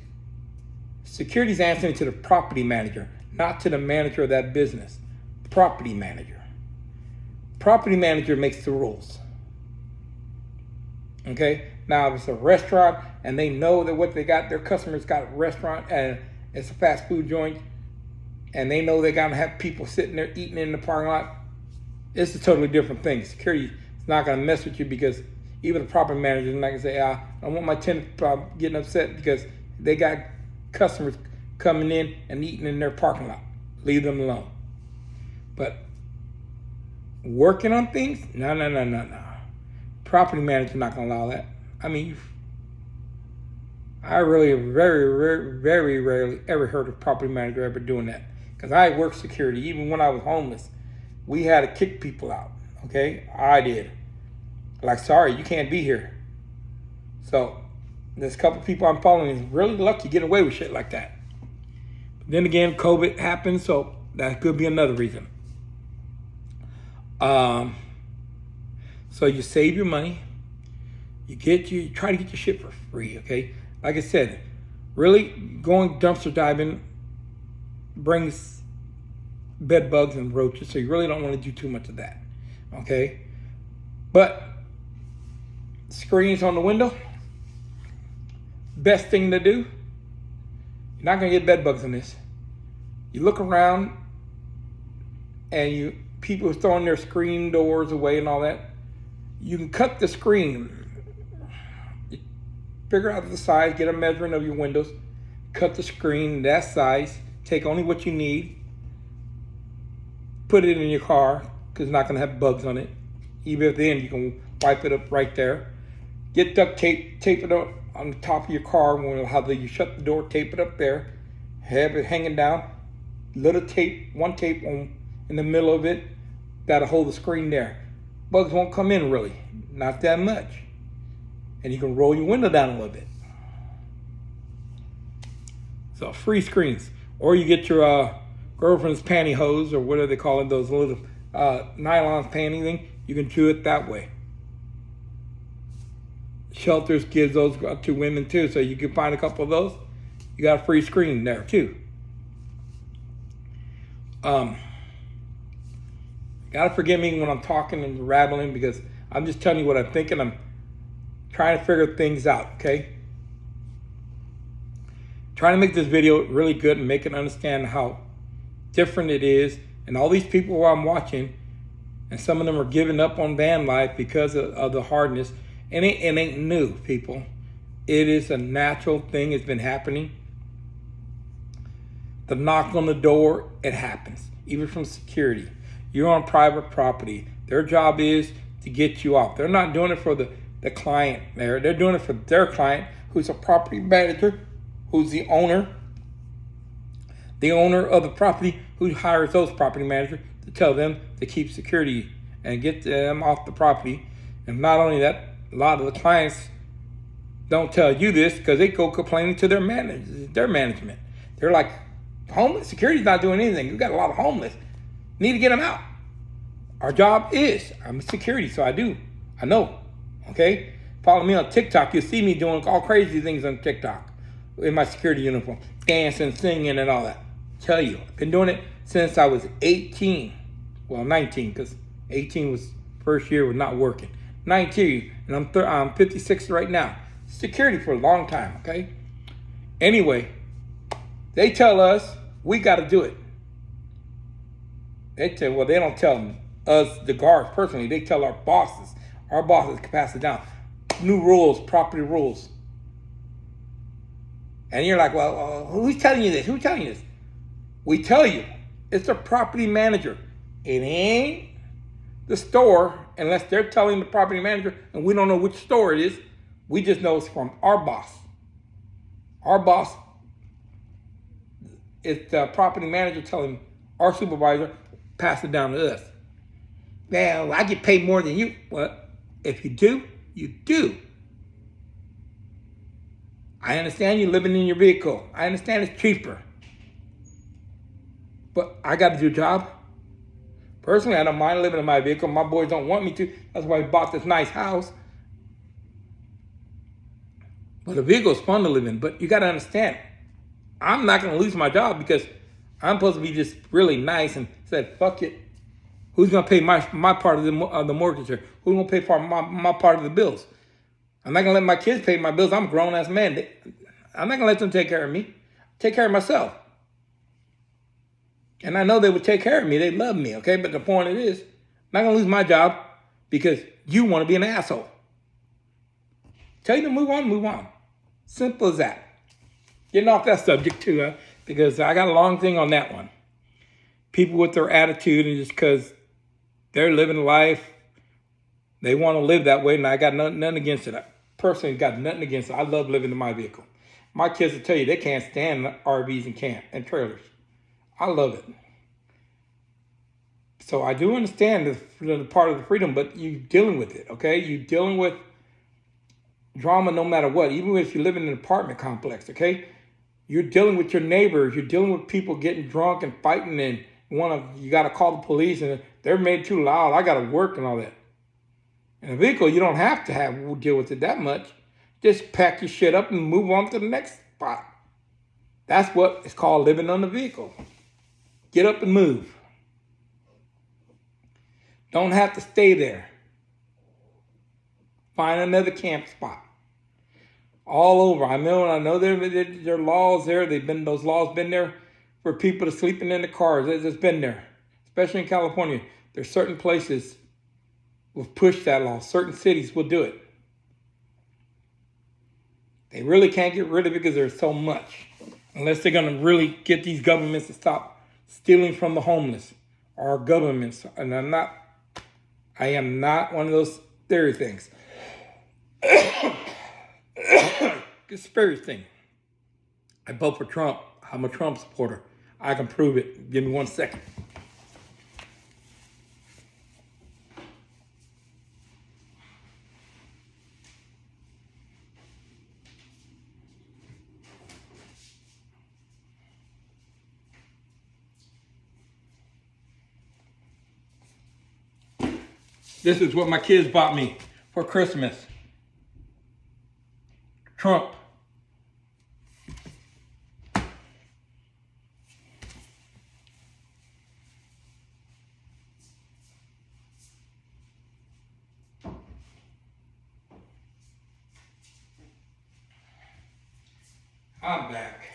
security's answering to the property manager, not to the manager of that business. Property manager. Property manager makes the rules. Okay? Now, if it's a restaurant and they know that what they got, their customers got a restaurant and it's a fast food joint, and they know they're going to have people sitting there eating in the parking lot, it's a totally different thing. Security is not going to mess with you because even the property manager is not going to say, I don't want my tenant getting upset because they got customers coming in and eating in their parking lot. Leave them alone. But working on things? No. Property manager not going to allow that. I mean, I really very rarely ever heard of property manager ever doing that. Because I worked security. Even when I was homeless, we had to kick people out. Okay? I did. Like, sorry, you can't be here. So, there's a couple people I'm following is really lucky getting away with shit like that. But then again, COVID happened, so that could be another reason. So you save your money. You try to get your shit for free, okay? Like I said, really going dumpster diving brings bed bugs and roaches, so you really don't want to do too much of that, okay? But screens on the window, best thing to do. You're not gonna get bed bugs in this. You look around and people are throwing their screen doors away and all that. You can cut the screen. You figure out the size, get a measuring of your windows, cut the screen that size, take only what you need, put it in your car because it's not going to have bugs on it. Even at the end, you can wipe it up right there. Get duct tape, tape it up on the top of your car. You shut the door, tape it up there, have it hanging down. Little tape, one tape in the middle of it, that'll hold the screen there. Bugs won't come in really, not that much. And you can roll your window down a little bit. So free screens. Or you get your girlfriend's pantyhose, or whatever they call it, those little nylon panty thing. You can do it that way. Shelters gives those to women too, so you can find a couple of those. You got a free screen there too. Gotta forgive me when I'm talking and rattling because I'm just telling you what I'm thinking. I'm trying to figure things out, okay? Trying to make this video really good and make it understand how different it is. And all these people who I'm watching, and some of them are giving up on van life because of the hardness. And it ain't new, people. It is a natural thing. It's been happening. The knock on the door, it happens. Even from security. You're on private property. Their job is to get you off. They're not doing it for the client there. They're doing it for their client, who's a property manager, who's the owner of the property, who hires those property managers to tell them to keep security and get them off the property. And not only that, a lot of the clients don't tell you this because they go complaining to their management. They're like, homeless security's not doing anything. We've got a lot of homeless. Need to get them out. Our job is, I'm security, so I know, okay? Follow me on TikTok. You'll see me doing all crazy things on TikTok in my security uniform, dancing, singing, and all that. Tell you, I've been doing it since I was 18. Well, 19, because 18 was first year was not working. 19, and I'm 56 right now. Security for a long time, okay? Anyway, they tell us we got to do it. They don't tell us, the guards personally. They tell our bosses. Our bosses can pass it down. New rules, property rules. And you're like, well, who's telling you this? Who's telling you this? We tell you. It's the property manager. It ain't The store, unless they're telling the property manager, and we don't know which store it is, we just know it's from our boss. Our boss is the property manager telling our supervisor, pass it down to us. Well, I get paid more than you. Well, if you do, you do. I understand you're living in your vehicle. I understand it's cheaper. But I got to do a job. Personally, I don't mind living in my vehicle. My boys don't want me to. That's why I bought this nice house. But a vehicle is fun to live in. But you got to understand, I'm not going to lose my job because I'm supposed to be just really nice and said, fuck it. Who's going to pay my part of the mortgage here? Who's going to pay for my part of the bills? I'm not going to let my kids pay my bills. I'm a grown-ass man. I'm not going to let them take care of me. Take care of myself. And I know they would take care of me. They love me, okay? But the point is, I'm not going to lose my job because you want to be an asshole. Tell you to move on, move on. Simple as that. Getting off that subject too, because I got a long thing on that one. People with their attitude and just because they're living life, they want to live that way, and I got nothing against it. I personally got nothing against it. I love living in my vehicle. My kids will tell you they can't stand RVs and camp and trailers. I love it. So I do understand the part of the freedom, but you're dealing with it, okay? You're dealing with drama no matter what, even if you live in an apartment complex, okay? You're dealing with your neighbors. You're dealing with people getting drunk and fighting, and you got to call the police, and they're made too loud. I got to work and all that. In a vehicle, you don't have to deal with it that much. Just pack your shit up and move on to the next spot. That's what it's called living on the vehicle. Get up and move. Don't have to stay there. Find another camp spot. All over. I know there are laws there. Those laws been there for people to sleeping in the cars. It's been there, especially in California. There's certain places will push that law. Certain cities will do it. They really can't get rid of it because there's so much. Unless they're going to really get these governments to stop stealing from the homeless. Our governments. And I am not one of those theory things. Conspiracy thing. I vote for Trump. I'm a Trump supporter. I can prove it. Give me 1 second. This is what my kids bought me for Christmas. Trump. I'm back.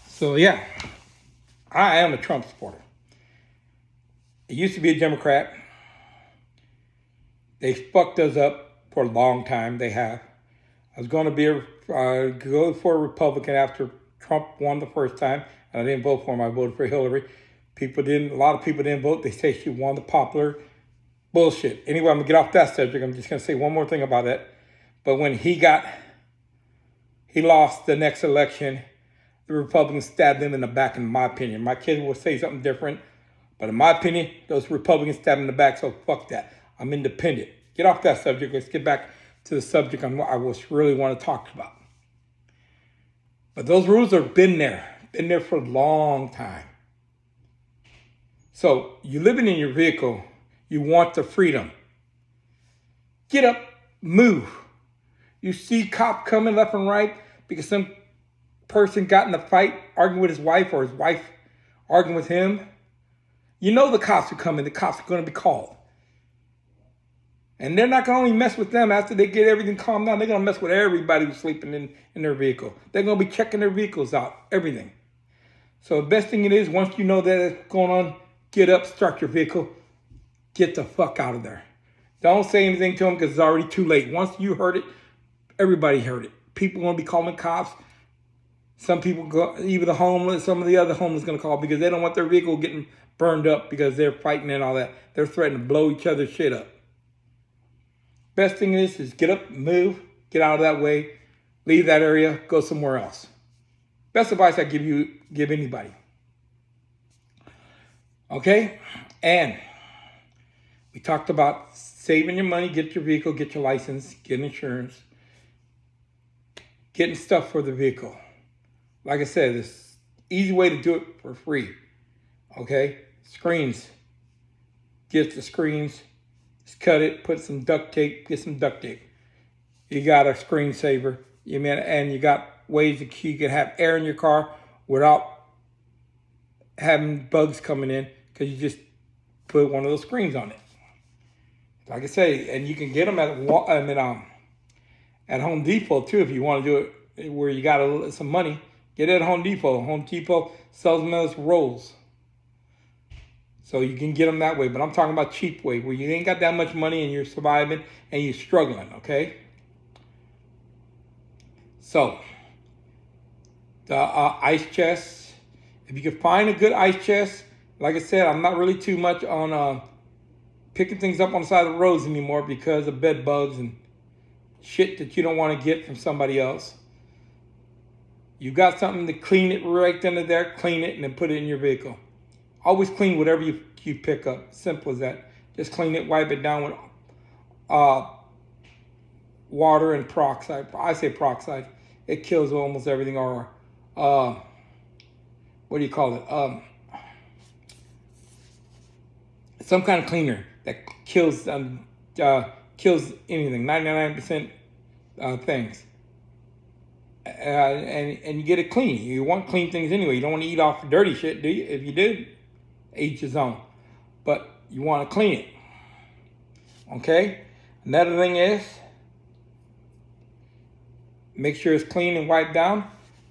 So yeah, I am a Trump supporter. I used to be a Democrat. They fucked us up for a long time. They have. I was going to go for a Republican after Trump won the first time, and I didn't vote for him. I voted for Hillary. A lot of people didn't vote. They say she won the popular bullshit. Anyway, I'm gonna get off that subject. I'm just gonna say one more thing about that. But when he lost the next election, the Republicans stabbed him in the back, in my opinion. My kids will say something different, but in my opinion, those Republicans stabbed him in the back, so fuck that. I'm independent. Get off that subject. Let's get back to the subject on what I really want to talk about. But those rules have been there for a long time. So you living in your vehicle, you want the freedom. Get up, move. You see cop coming left and right because some person got in a fight arguing with his wife or his wife arguing with him. You know the cops are coming. The cops are going to be called. And they're not going to only mess with them after they get everything calmed down. They're going to mess with everybody who's sleeping in their vehicle. They're going to be checking their vehicles out, everything. So the best thing it is, once you know that it's going on, get up, start your vehicle, get the fuck out of there. Don't say anything to them because it's already too late. Once you heard it, everybody heard it. People are going to be calling cops. Some people, even the homeless, some of the other homeless going to call because they don't want their vehicle getting burned up because they're fighting and all that. They're threatening to blow each other's shit up. Best thing is get up, move, get out of that way, leave that area, go somewhere else. Best advice I give anybody. Okay? And we talked about saving your money, get your vehicle, get your license, get insurance, getting stuff for the vehicle. Like I said, this easy way to do it for free. Okay? Screens. Get the screens, just cut it, put some duct tape, get some duct tape. You got a screensaver. And you got ways that you can have air in your car without having bugs coming in, because you just put one of those screens on it. Like I say, and you can get them at Home Depot too if you want to do it where you got some money. Get it at Home Depot. Home Depot sells them as rolls. So you can get them that way. But I'm talking about cheap way, where you ain't got that much money and you're surviving and you're struggling, okay? So, the ice chest. If you can find a good ice chest, like I said, I'm not really too much on picking things up on the side of the roads anymore because of bed bugs and shit that you don't want to get from somebody else. You got something to clean it right then and there, clean it and then put it in your vehicle. Always clean whatever you pick up. Simple as that. Just clean it, wipe it down with water and peroxide. I say peroxide. It kills almost everything. Or what do you call it? Some kind of cleaner that kills anything. 99% things. And you get it clean. You want clean things anyway. You don't want to eat off dirty shit, do you? If you do, each his own. But you want to clean it. Okay? Another thing is, make sure it's clean and wiped down.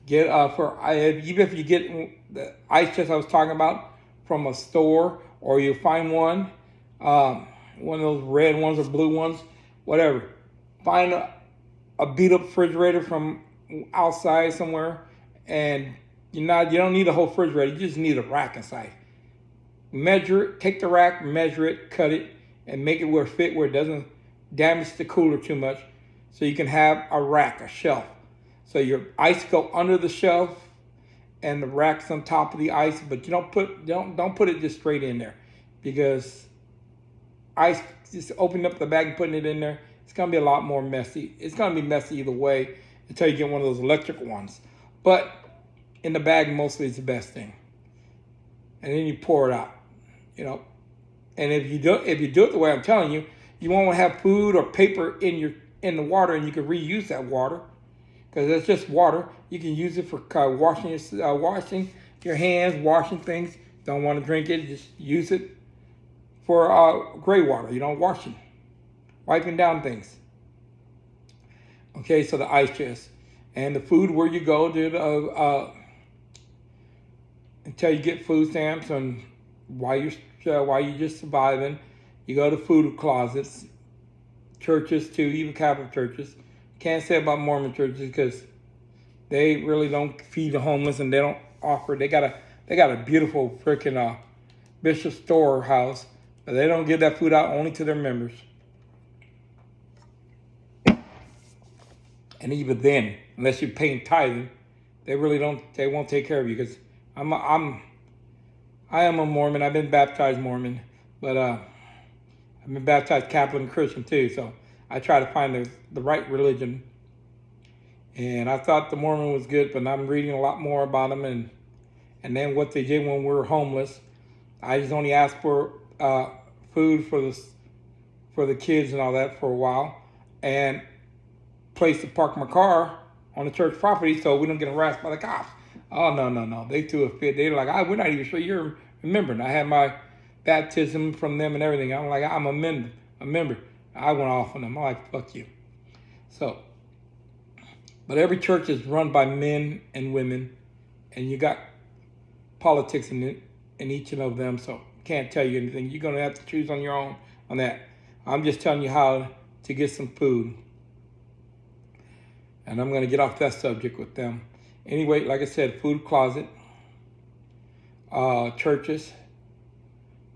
Get even if you get the ice chest I was talking about from a store, or you find one of those red ones or blue ones, whatever. Find a beat up refrigerator from outside somewhere, and you don't need a whole refrigerator. You just need a rack inside. Measure it, take the rack, measure it, cut it, and make it where it doesn't damage the cooler too much. So you can have a rack, a shelf. So your ice go under the shelf, and the rack's on top of the ice. But you don't put it just straight in there, because ice, just opening up the bag and putting it in there, it's gonna be a lot more messy. It's gonna be messy either way until you get one of those electric ones. But in the bag mostly is the best thing. And then you pour it out, And if you do it the way I'm telling you, you won't have food or paper in the water, and you can reuse that water, because it's just water. You can use it for washing your hands, washing things. Don't want to drink it, just use it for gray water. Washing, wiping down things. Okay, so the ice chest and the food where you go until you get food stamps, and while you're just surviving, you go to food closets, churches too, even Catholic churches. Can't say about Mormon churches because they really don't feed the homeless, and they don't offer. They got a beautiful freaking Bishop storehouse, but they don't give that food out only to their members. And even then, unless you're paying tithing, they won't take care of you, because I am a Mormon. I've been baptized Mormon, but I've been baptized Catholic and Christian too. So I try to find the right religion. And I thought the Mormon was good, but I'm reading a lot more about them, and then what they did when we were homeless. I just only asked for food for the kids and all that for a while, and place to park my car on the church property so we don't get harassed by the cops. Oh, no. They threw a fit. They're like, we're not even sure you're remembering. I had my baptism from them and everything. I'm like, I'm a member. I went off on them. I'm like, fuck you. So, but every church is run by men and women, and you got politics in each of them, so can't tell you anything. You're going to have to choose on your own on that. I'm just telling you how to get some food. And I'm going to get off that subject with them. Anyway, like I said, food closet, churches,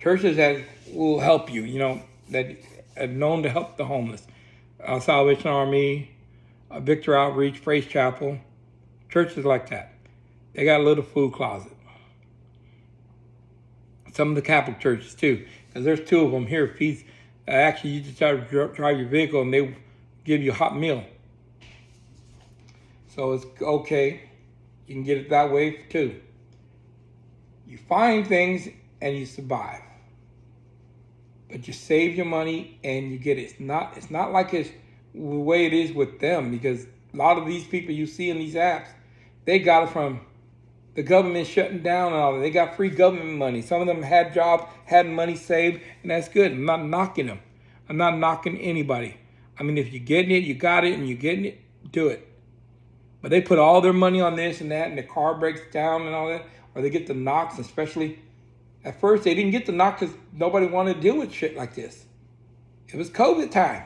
churches that will help you, that are known to help the homeless. Salvation Army, Victor Outreach, Praise Chapel, churches like that. They got a little food closet. Some of the Catholic churches too, because there's two of them here. Feeds, actually, you just drive your vehicle and they give you a hot meal. So it's okay. You can get it that way too. You find things and you survive. But you save your money and you get it. It's not like it's the way it is with them, because a lot of these people you see in these apps, they got it from the government shutting down and all that. They got free government money. Some of them had jobs, had money saved, and that's good. I'm not knocking them. I'm not knocking anybody. I mean, if you're getting it, you got it, and you're getting it, do it. But they put all their money on this and that, and the car breaks down and all that, or they get the knocks, especially. At first, they didn't get the knock because nobody wanted to deal with shit like this. It was COVID time.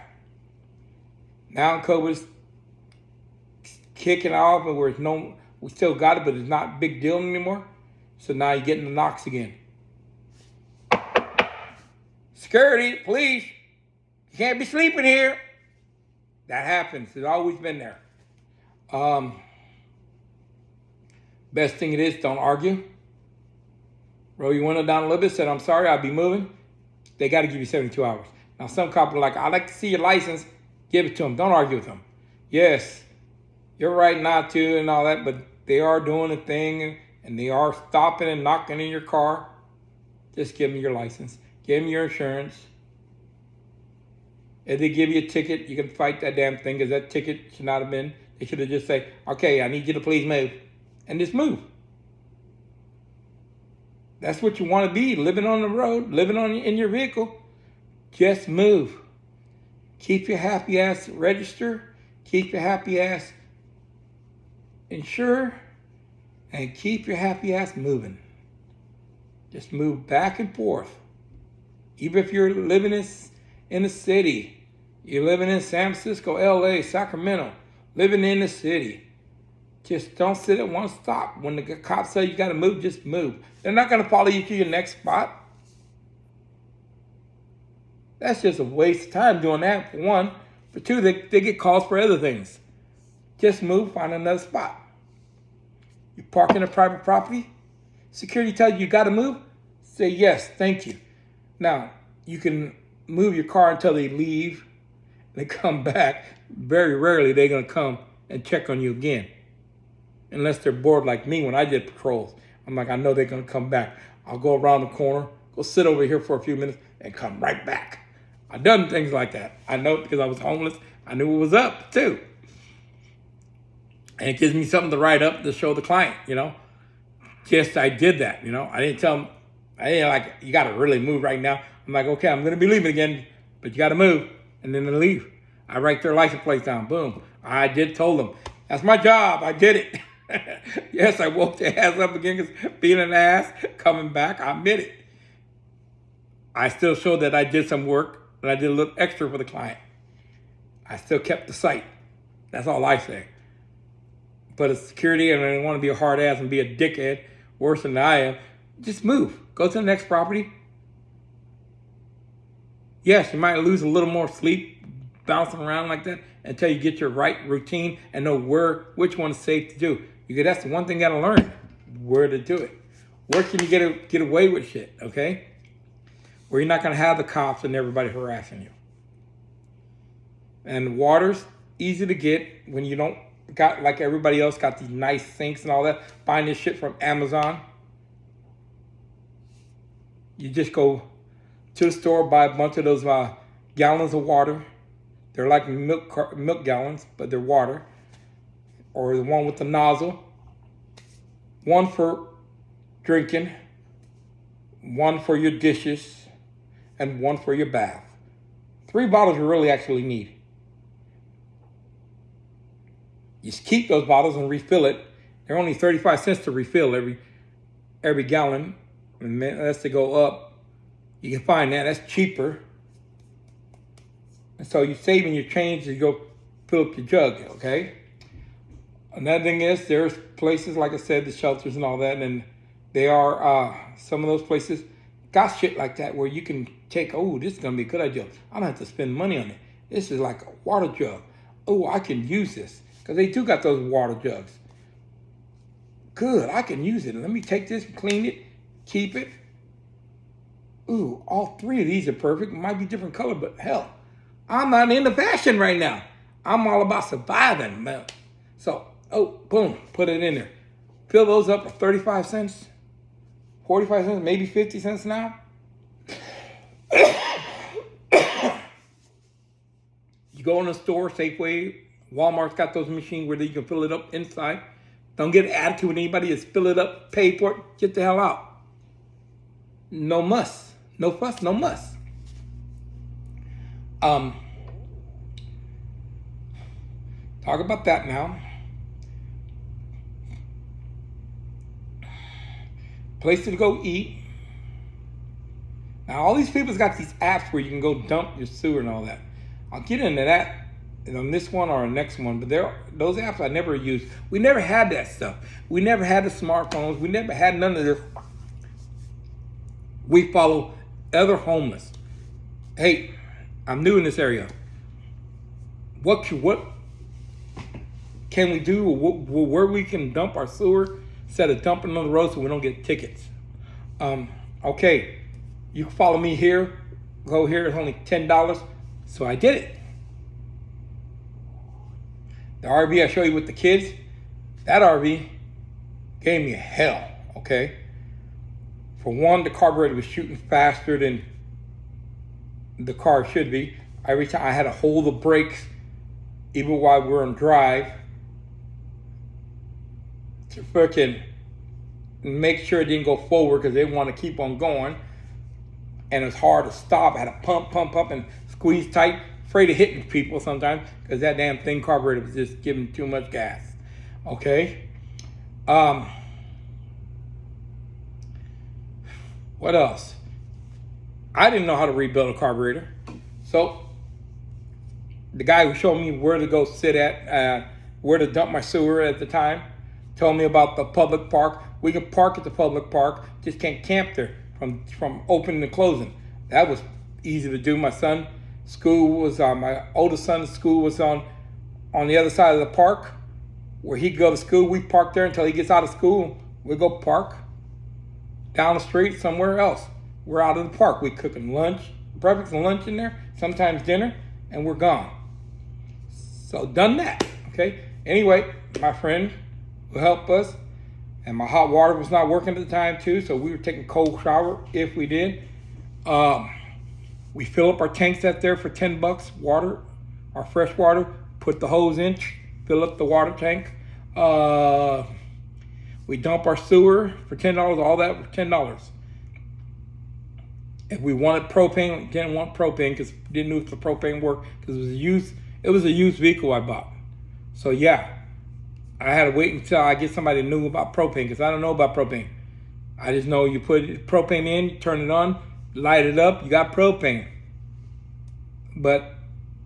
Now COVID's kicking off, and we still got it, but it's not a big deal anymore. So now you're getting the knocks again. Security, police, you can't be sleeping here. That happens. It's always been there. Best thing it is, don't argue. Roll your window down a little bit, said, I'm sorry, I'll be moving. They got to give you 72 hours. Now, some cops are like, I'd like to see your license. Give it to them. Don't argue with them. Yes, you're right not to and all that, but they are doing a thing and they are stopping and knocking in your car. Just give them your license. Give them your insurance. If they give you a ticket, you can fight that damn thing, because that ticket should not have been. They should have just said, okay, I need you to please move. And just move. That's what you want to be, living on the road, living in your vehicle. Just move. Keep your happy ass registered. Keep your happy ass insured. And keep your happy ass moving. Just move back and forth. Even if you're living in the city, you're living in San Francisco, LA, Sacramento, living in the city. Just don't sit at one stop. When the cops say you got to move, just move. They're not going to follow you to your next spot. That's just a waste of time doing that, for one. For two, they get calls for other things. Just move, find another spot. You park in a private property, security tells you got to move, say yes, thank you. Now, you can move your car until they leave, and they come back. Very rarely they're going to come and check on you again. Unless they're bored like me when I did patrols. I'm like, I know they're going to come back. I'll go around the corner, go sit over here for a few minutes, and come right back. I've done things like that. I know, because I was homeless. I knew it was up, too. And it gives me something to write up to show the client, Yes, I did that, I didn't tell them, you got to really move right now. I'm like, okay, I'm going to be leaving again, but you got to move. And then they leave. I write their license plate down. Boom. I told them. That's my job. I did it. Yes, I woke their ass up again, because being an ass, coming back, I admit it. I still showed that I did some work, and I did a little extra for the client. I still kept the site. That's all I say. But it's security, and I don't want to be a hard ass and be a dickhead, worse than I am. Just move. Go to the next property. Yes, you might lose a little more sleep bouncing around like that until you get your right routine and know which one is safe to do. That's the one thing you gotta learn, where to do it. Where can you get away with shit, okay? Where you're not gonna have the cops and everybody harassing you. And water's easy to get when you don't got, like everybody else, got these nice sinks and all that. Buying this shit from Amazon. You just go to the store, buy a bunch of those gallons of water. They're like milk gallons, but they're water. Or the one with the nozzle. One for drinking, one for your dishes, and one for your bath. 3 bottles you really actually need. You just keep those bottles and refill it. They're only 35 cents to refill every gallon. Unless they go up, you can find that. That's cheaper. And so you're saving your change to go fill up your jug, okay? Another thing is, there's places, like I said, the shelters and all that, and they are, some of those places got shit like that where you can take, oh, this is going to be a good idea. I don't have to spend money on it. This is like a water jug. Oh, I can use this. Because they do got those water jugs. Good, I can use it. Let me take this, clean it, keep it. Ooh, all three of these are perfect. Might be different color, but hell, I'm not into fashion right now. I'm all about surviving, man. So, oh, boom, put it in there. Fill those up for 35 cents, 45 cents, maybe 50 cents now. You go in the store, Safeway, Walmart's got those machines where you can fill it up inside. Don't get an attitude with anybody. Just fill it up, pay for it, get the hell out. No muss. No fuss, no muss. Talk about that now. Place to go eat. Now, all these people's got these apps where you can go dump your sewer and all that. I'll get into that on this one or the next one, but those apps I never used. We never had that stuff. We never had the smartphones. We never had none of this. We follow other homeless. Hey, I'm new in this area. What can we do where we can dump our sewer instead of dumping on the road so we don't get tickets? Okay, you can follow me here. Go here, it's only $10. So I did it. The RV I show you with the kids, that RV gave me hell, okay? For one, the carburetor was shooting faster than the car should be. Every time I had to hold the brakes, even while we were on drive, to freaking make sure it didn't go forward because they want to keep on going. And it's hard to stop. I had to pump, and squeeze tight. Afraid of hitting people sometimes because that damn thing carburetor was just giving too much gas. Okay? What else? I didn't know how to rebuild a carburetor. So the guy who showed me where to go sit at, where to dump my sewer at the time, told me about the public park. We can park at the public park, just can't camp there from opening to closing. That was easy to do. My oldest son's school was on the other side of the park where he'd go to school. We park there until he gets out of school. We go park down the street somewhere else. We're out of the park. We cooking lunch, breakfast and lunch in there, sometimes dinner, and we're gone. So done that, okay? Anyway, my friend who helped us, and my hot water was not working at the time too, so we were taking cold shower if we did. We fill up our tanks out there for $10, water, our fresh water, put the hose in, fill up the water tank. We dump our sewer for $10, all that for $10. If we wanted propane, we didn't want propane because we didn't know if the propane worked because it was a used vehicle I bought. So yeah, I had to wait until I get somebody who knew about propane because I don't know about propane. I just know you put propane in, you turn it on, light it up, you got propane. But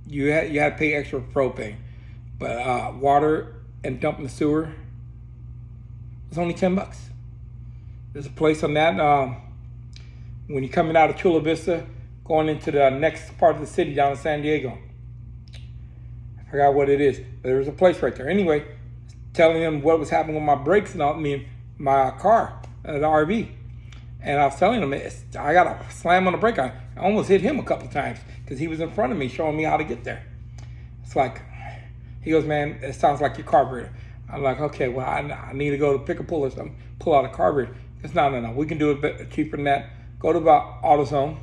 you had to pay extra for propane. But water and dumping the sewer was only $10. There's a place on that. When you're coming out of Chula Vista, going into the next part of the city down in San Diego. I forgot what it is. But there was a place right there. Anyway, telling him what was happening with my brakes and all, my car, the RV. And I was telling him, I got to slam on the brake. I almost hit him a couple times because he was in front of me showing me how to get there. It's like, he goes, man, it sounds like your carburetor. I'm like, okay, well, I need to go to pick a pull or something, pull out a carburetor. It's no, we can do it a bit cheaper than that. Go to about AutoZone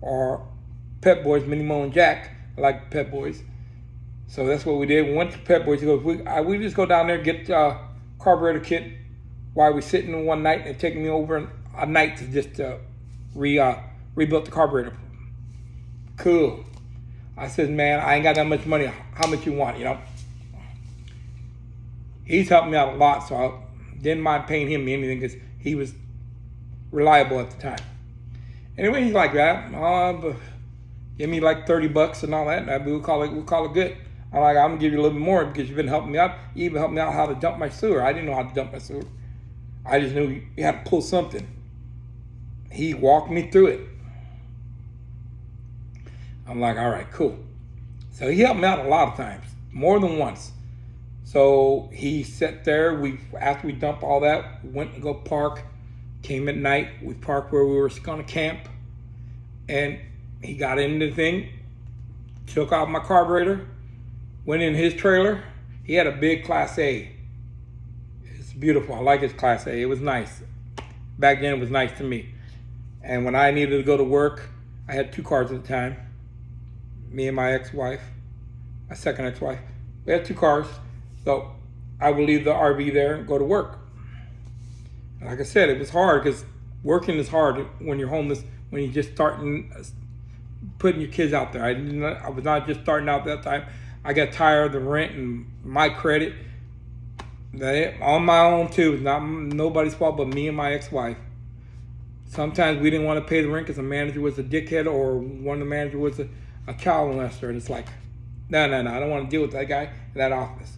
or Pep Boys, Mini Mo and Jack. I like Pep Boys. So that's what we did. We went to Pep Boys. He goes, we just go down there, get carburetor kit while we sitting one night and taking me over a night to just rebuild the carburetor. Cool. I said, man, I ain't got that much money. How much you want, He's helped me out a lot, so I didn't mind paying him anything because he was reliable at the time. Anyway, he's like that. Give me like $30 and all that, and we'll call it good. I'm gonna give you a little bit more because you've been helping me out. You even helped me out how to dump my sewer. I didn't know how to dump my sewer. I just knew you had to pull something. he walked me through it. I'm like, all right, cool. So he helped me out a lot of times, more than once. So he sat there. After we dumped all that, went to go park. Came at night. We parked where we were going to camp, and he got in the thing, took out my carburetor, went in his trailer. He had a big Class A. It's beautiful. I like his Class A. It was nice. Back then, it was nice to me. And when I needed to go to work, I had 2 cars at the time. Me and my ex-wife, my second ex-wife. We had 2 cars. So I would leave the RV there and go to work. And like I said, it was hard because working is hard when you're homeless, when you're just starting putting your kids out there. I was not just starting out that time. I got tired of the rent and my credit. On my own too. It's not nobody's fault but me and my ex-wife. Sometimes we didn't want to pay the rent because the manager was a dickhead or one of the managers was a child molester. And it's like, no, I don't want to deal with that guy in that office.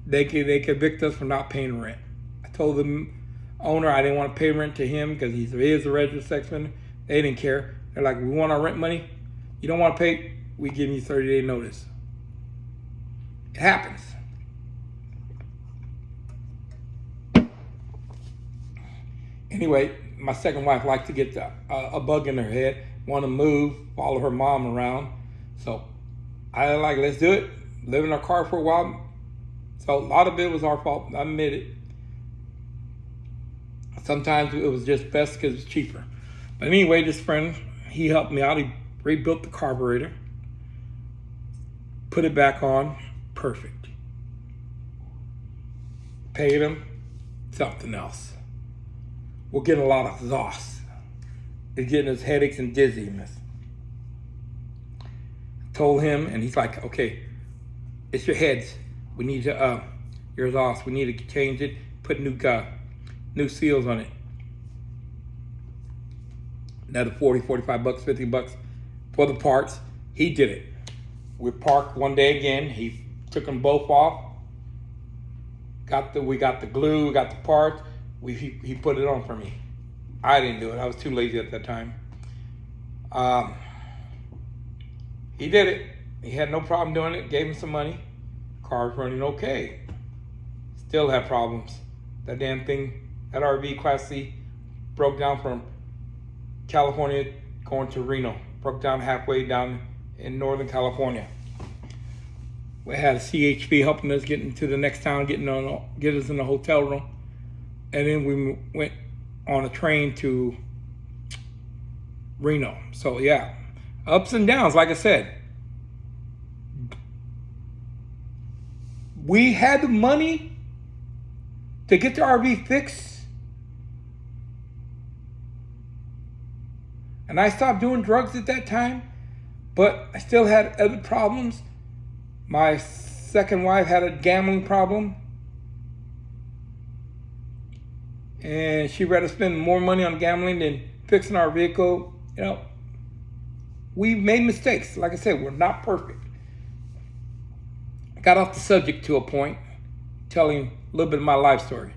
They convict us for not paying rent. I told the owner I didn't want to pay rent to him because he is a registered sex offender. They didn't care. They're like, we want our rent money. You don't want to pay, we give you 30-day notice. It happens. Anyway, my second wife liked to get a bug in her head, want to move, follow her mom around. So I like, let's do it. Live in our car for a while. So a lot of it was our fault. I admit it. Sometimes it was just best because it's cheaper. But anyway, this friend, he helped me out. He rebuilt the carburetor, put it back on, perfect. Paid him, something else. We're getting a lot of exhaust. It's getting us headaches and dizziness. Told him, and he's like, okay, it's your heads. We need to, your exhaust. We need to change it, put new seals on it. Another 40, 45 bucks, 50 bucks for the parts. He did it. We parked one day again. He took them both off. We got the glue, we got the parts. He put it on for me. I didn't do it. I was too lazy at that time. He did it. He had no problem doing it. Gave him some money. Car's running okay. Still have problems. That damn thing, that RV Class C, broke down from California going to Reno. Broke down halfway down in Northern California. We had a CHP helping us get into the next town, get us in a hotel room. And then we went on a train to Reno. So yeah, ups and downs, like I said. We had the money to get the RV fixed. And I stopped doing drugs at that time, but I still had other problems. My second wife had a gambling problem. And she'd rather spend more money on gambling than fixing our vehicle. You know, we made mistakes. Like I said, we're not perfect. I got off the subject to a point, telling a little bit of my life story.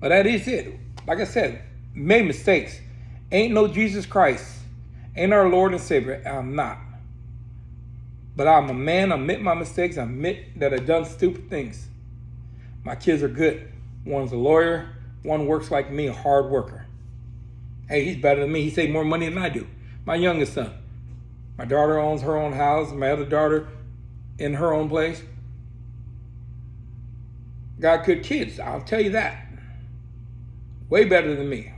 But that is it. Like I said, made mistakes. Ain't no Jesus Christ. Ain't our Lord and Savior. I'm not. But I'm a man. I admit my mistakes. I admit that I've done stupid things. My kids are good. One's a lawyer. One works like me, a hard worker. Hey, he's better than me. He saved more money than I do. My youngest son. My daughter owns her own house. My other daughter in her own place. Got good kids, I'll tell you that. Way better than me.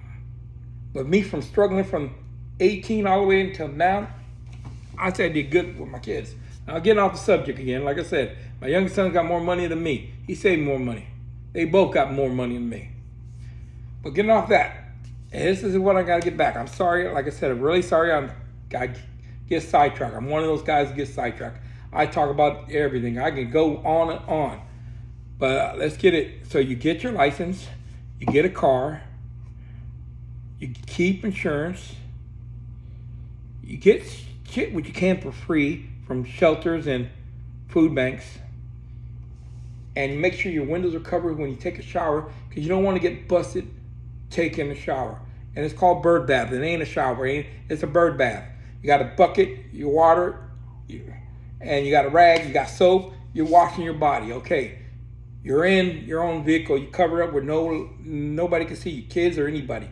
But me from struggling from 18 all the way until now, I said I did good with my kids. Now getting off the subject again, like I said, my youngest son got more money than me. He saved more money. They both got more money than me. But getting off that, and this is what I got to get back. I'm sorry, like I said, I'm really sorry I get sidetracked. I'm one of those guys that gets sidetracked. I talk about everything. I can go on and on. But let's get it. So you get your license, you get a car, you keep insurance, you get shit what you can for free from shelters and food banks, and you make sure your windows are covered when you take a shower because you don't want to get busted taking a shower. and it's called bird bath. It ain't a shower. It's a bird bath. You got a bucket, you water, and you got a rag, you got soap, you're washing your body. Okay, you're in your own vehicle. You cover up where nobody can see you, kids or anybody.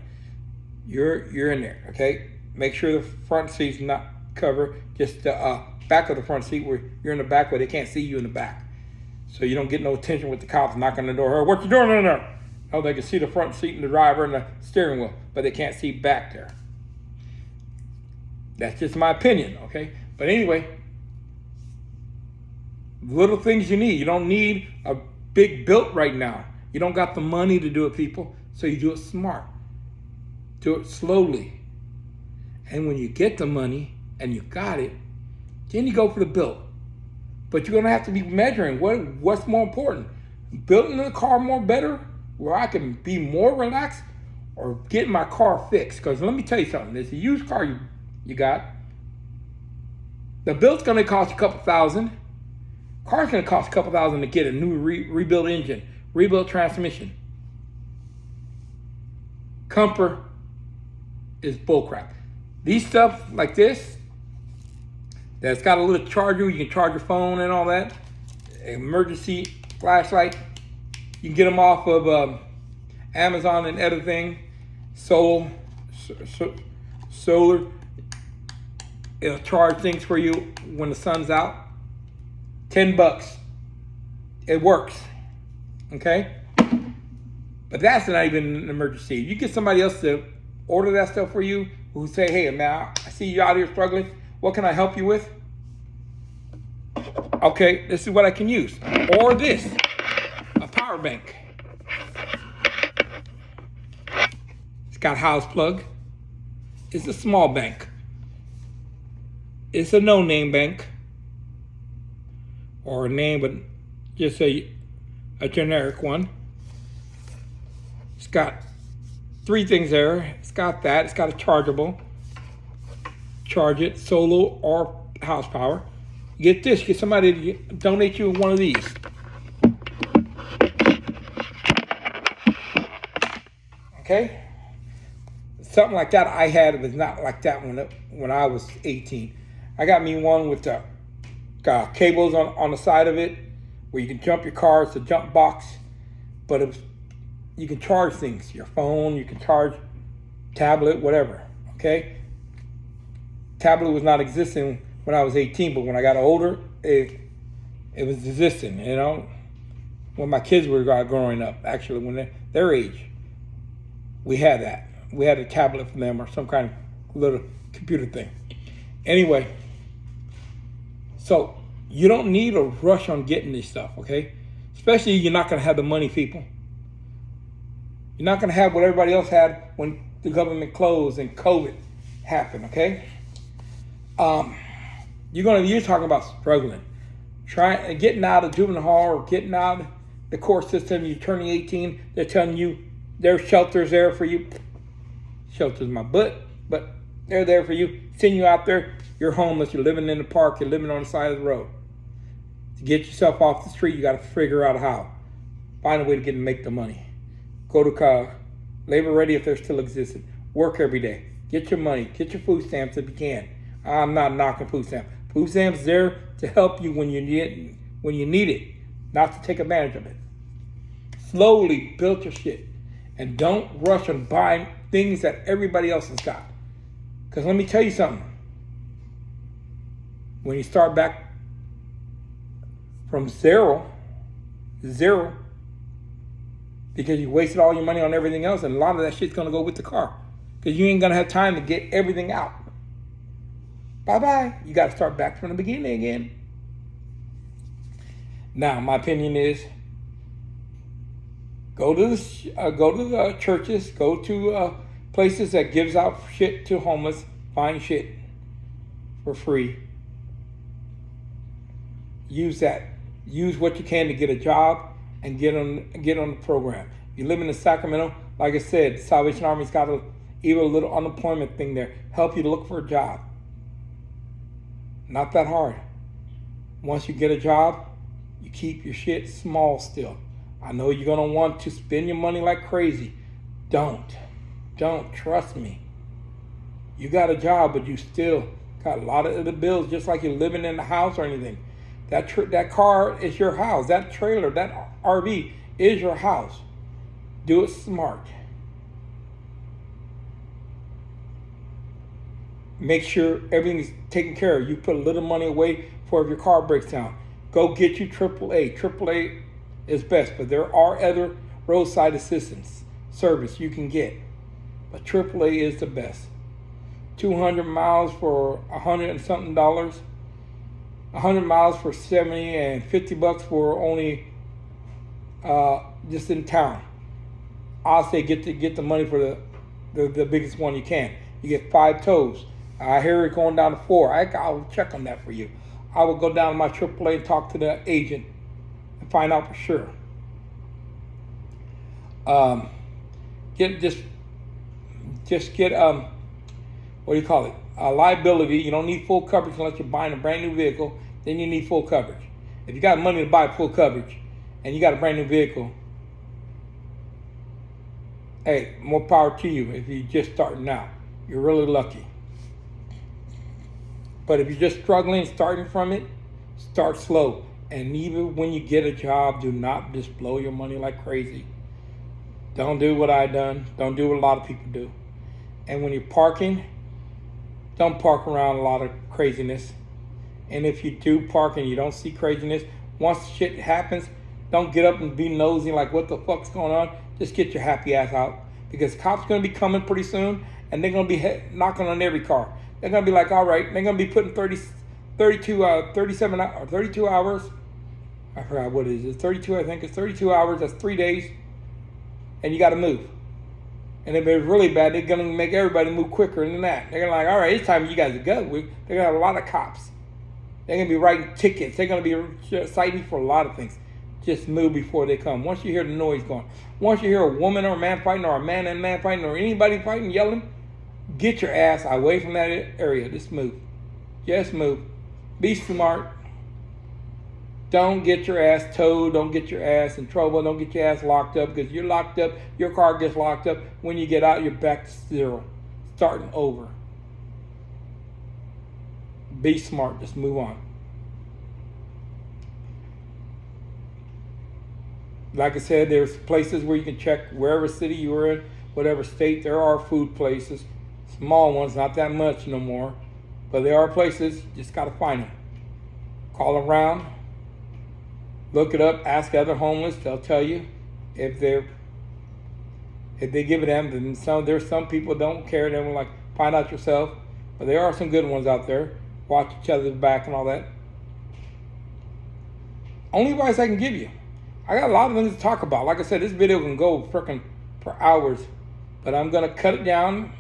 You're in there. Okay, make sure the front seat's not covered. Just the back of the front seat where you're in the back where they can't see you in the back. So you don't get no attention with the cops knocking on the door. Hey, what you doing in there? Oh, they can see the front seat and the driver and the steering wheel, but they can't see back there. That's just my opinion, okay? But anyway, little things you need. You don't need a big built right now. You don't got the money to do it, people. So you do it smart. Do it slowly. And when you get the money and you got it, then you go for the built. But you're gonna have to be measuring what's more important. Building the car more better, where I can be more relaxed, or getting my car fixed. Because let me tell you something, there's a used car you got. The built's gonna cost you a couple thousand. Car's gonna cost a couple thousand to get a new rebuilt engine, rebuilt transmission. Comfort is bullcrap. These stuff like this, that's got a little charger, you can charge your phone and all that. Emergency flashlight. You can get them off of Amazon and everything. Solar. It'll charge things for you when the sun's out. $10. It works. Okay? But that's not even an emergency. You get somebody else to order that stuff for you who say, hey, man, I see you out here struggling. What can I help you with? Okay, this is what I can use. Or this, a power bank. It's got house plug. It's a small bank. It's a no-name bank. Or a name, but just a generic one. It's got 3 things there. It's got that. It's got a chargeable. Charge it, solo or house power. Get this, get somebody to donate you one of these. Okay? Something like that I had, it was not like that when I was 18. I got me one with the cables on the side of it, where you can jump your car. It's a jump box, but you can charge things, your phone, you can charge tablet, whatever, okay? Tablet was not existing when I was 18, but when I got older, it was existing, you know? When my kids were growing up, actually, when their age, we had that. We had a tablet for them or some kind of little computer thing. Anyway, so you don't need a rush on getting this stuff, okay? Especially you're not gonna have the money, people. You're not gonna have what everybody else had when the government closed and COVID happened, okay? You're talking about struggling, getting out of juvenile hall or getting out of the court system. You're turning 18. They're telling you there's shelters there for you. Shelters my butt, but they're there for you. Send you out there. You're homeless. You're living in the park. You're living on the side of the road. To get yourself off the street, you got to figure out how. Find a way to make the money. Go to Labor Ready if they're still existing. Work every day. Get your money. Get your food stamps if you can. I'm not knocking food stamps. Food stamps there to help you when you need it, not to take advantage of it. Slowly build your shit, and don't rush on buying things that everybody else has got. Because let me tell you something. When you start back from zero, because you wasted all your money on everything else, and a lot of that shit's gonna go with the car, because you ain't gonna have time to get everything out. Bye-bye. You got to start back from the beginning again. Now, my opinion is, go to the churches, go to places that gives out shit to homeless, find shit for free. Use that. Use what you can to get a job and get on the program. If you live in Sacramento, like I said, Salvation Army's got even a little unemployment thing there. Help you to look for a job. Not that hard. Once you get a job, you keep your shit small still. I know you're going to want to spend your money like crazy. Don't. Don't. Trust me. You got a job, but you still got a lot of other bills, just like you're living in the house or anything. That car is your house. That trailer, that RV is your house. Do it smart. Make sure everything's taken care of. You put a little money away for if your car breaks down. Go get you AAA. AAA is best, but there are other roadside assistance service you can get. But AAA is the best. 200 miles for $100 and something. 100 miles for 70 and $50 for only just in town. I'll say get the money for the biggest one you can. You get 5 tows. I hear it going down to 4. I'll check on that for you. I will go down to my AAA and talk to the agent and find out for sure. Get what do you call it? Liability. You don't need full coverage unless you're buying a brand new vehicle. Then you need full coverage. If you got money to buy full coverage and you got a brand new vehicle, hey, more power to you. If you're just starting out, you're really lucky. But if you're just struggling, starting from it, start slow. And even when you get a job, do not just blow your money like crazy. Don't do what I done. Don't do what a lot of people do. And when you're parking, don't park around a lot of craziness. And if you do park and you don't see craziness, once shit happens, don't get up and be nosy like what the fuck's going on. Just get your happy ass out, because cops going to be coming pretty soon, and they're going to be knocking on every car. They're going to be like, all right, they're going to be putting 32 hours. I forgot what it is. It's 32, I think. It's 32 hours. That's 3 days. And you got to move. And if it's really bad, they're going to make everybody move quicker than that. They're going to like, all right, it's time you guys to go. They're going to have a lot of cops. They're going to be writing tickets. They're going to be citing for a lot of things. Just move before they come. Once you hear the noise going, once you hear a woman or a man fighting, or a man and a man fighting, or anybody fighting, yelling, get your ass away from that area. Just move. Just move. Be smart. Don't get your ass towed. Don't get your ass in trouble. Don't get your ass locked up, because you're locked up. Your car gets locked up. When you get out, you're back to zero. Starting over. Be smart. Just move on. Like I said, there's places where you can check wherever city you're in, whatever state. There are food places. Small ones, not that much no more. But there are places, you just got to find them. Call around. Look it up. Ask other homeless. They'll tell you if they give it them. Then there's some people don't care. They will like find out yourself. But there are some good ones out there. Watch each other's back and all that. Only advice I can give you. I got a lot of things to talk about. Like I said, this video can go freaking for hours, but I'm gonna cut it down.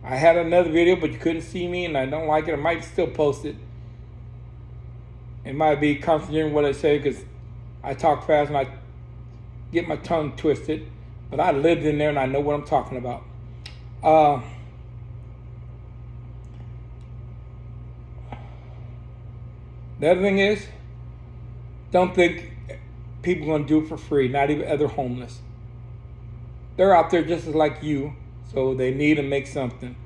I had another video, but you couldn't see me, and I don't like it. I might still post it. It might be concentrating what I say, because I talk fast and I get my tongue twisted. But I lived in there and I know what I'm talking about. The other thing is, don't think people are going to do it for free, not even other homeless. They're out there just as like you, so they need to make something.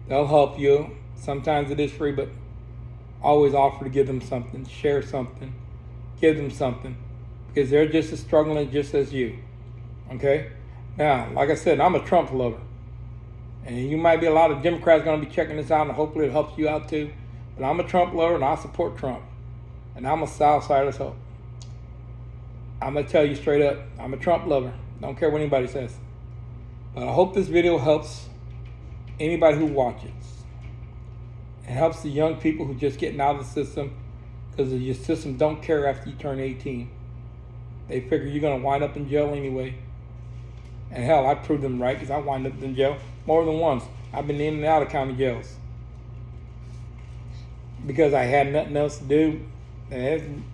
They'll help you. Sometimes it is free, but always offer to give them something, share something, give them something, because they're just as struggling just as you. Okay? Now, like I said, I'm a Trump lover. And you might be a lot of Democrats going to be checking this out, and hopefully it helps you out too. But I'm a Trump lover, and I support Trump. And I'm a Southsider, so I'm going to tell you straight up, I'm a Trump lover. Don't care what anybody says. But I hope this video helps anybody who watches. It helps the young people who just getting out of the system, because your system don't care after you turn 18. They figure you're going to wind up in jail anyway. And hell, I proved them right, because I wind up in jail more than once. I've been in and out of county jails because I had nothing else to do. And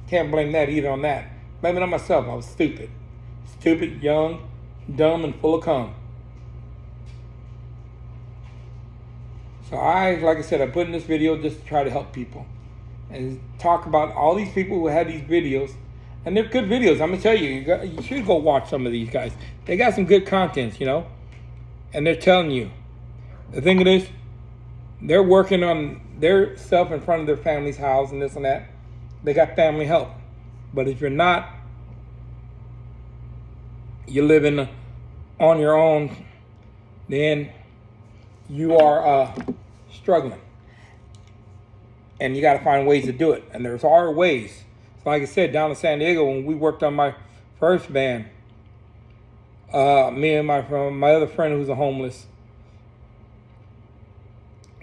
can't blame that either on that. Blame it on myself. I was stupid. Stupid, young, dumb, and full of cum. So like I said, I put in this video just to try to help people and talk about all these people who had these videos. And they're good videos. I'm going to tell you, you should go watch some of these guys. They got some good content, you know. and they're telling you. The thing it is, they're working on their stuff in front of their family's house and this and that. They got family help. But if you're not, you're living on your own, then you are struggling. And you got to find ways to do it. And there's hard ways. So like I said, down in San Diego, when we worked on my first band, me and my other friend who's a homeless,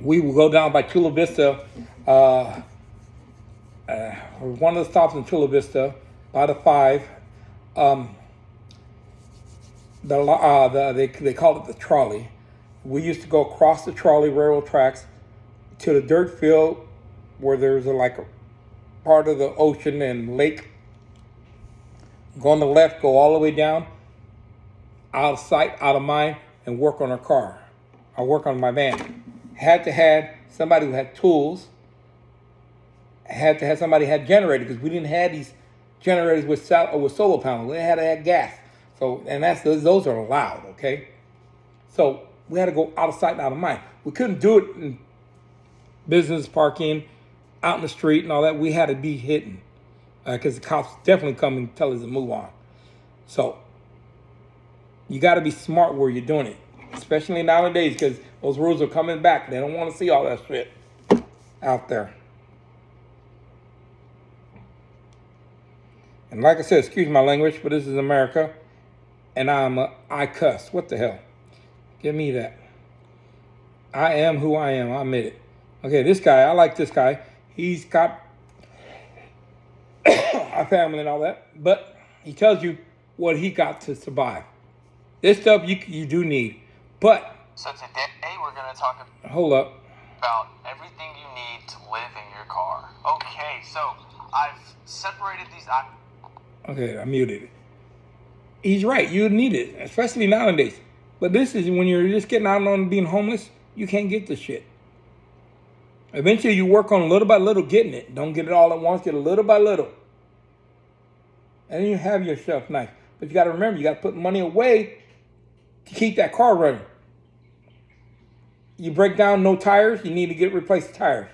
we would go down by Chula Vista, one of the stops in Chula Vista, by the 5. They call it the trolley. We used to go across the trolley railroad tracks to the dirt field where there's like a part of the ocean and lake. Go on the left, go all the way down, out of sight, out of mind, and work on our car. I work on my van. Had to have somebody who had tools. Had to have somebody who had generators, because we didn't have these generators with solar panels. We had to have gas. So, and those are loud, okay? So we had to go out of sight and out of mind. We couldn't do it in business parking, out in the street and all that. We had to be hidden, because the cops definitely come and tell us to move on. So you got to be smart where you're doing it, especially nowadays, because those rules are coming back. They don't want to see all that shit out there. And like I said, excuse my language, but this is America, and I cuss. What the hell? Give me that. I am who I am. I admit it. Okay, this guy, I like this guy. He's got a family and all that, but he tells you what he got to survive. This stuff you do need, but so today we're going to talk hold up about everything you need to live in your car. Okay, so I've separated these. Okay, I muted it. He's right. You need it, especially nowadays. But this is when you're just getting out on being homeless. You can't get the shit. Eventually, you work on little by little getting it. Don't get it all at once. Get it little by little, and then you have yourself nice. But you got to remember, you got to put money away to keep that car running. You break down, no tires. You need to get replaced tires.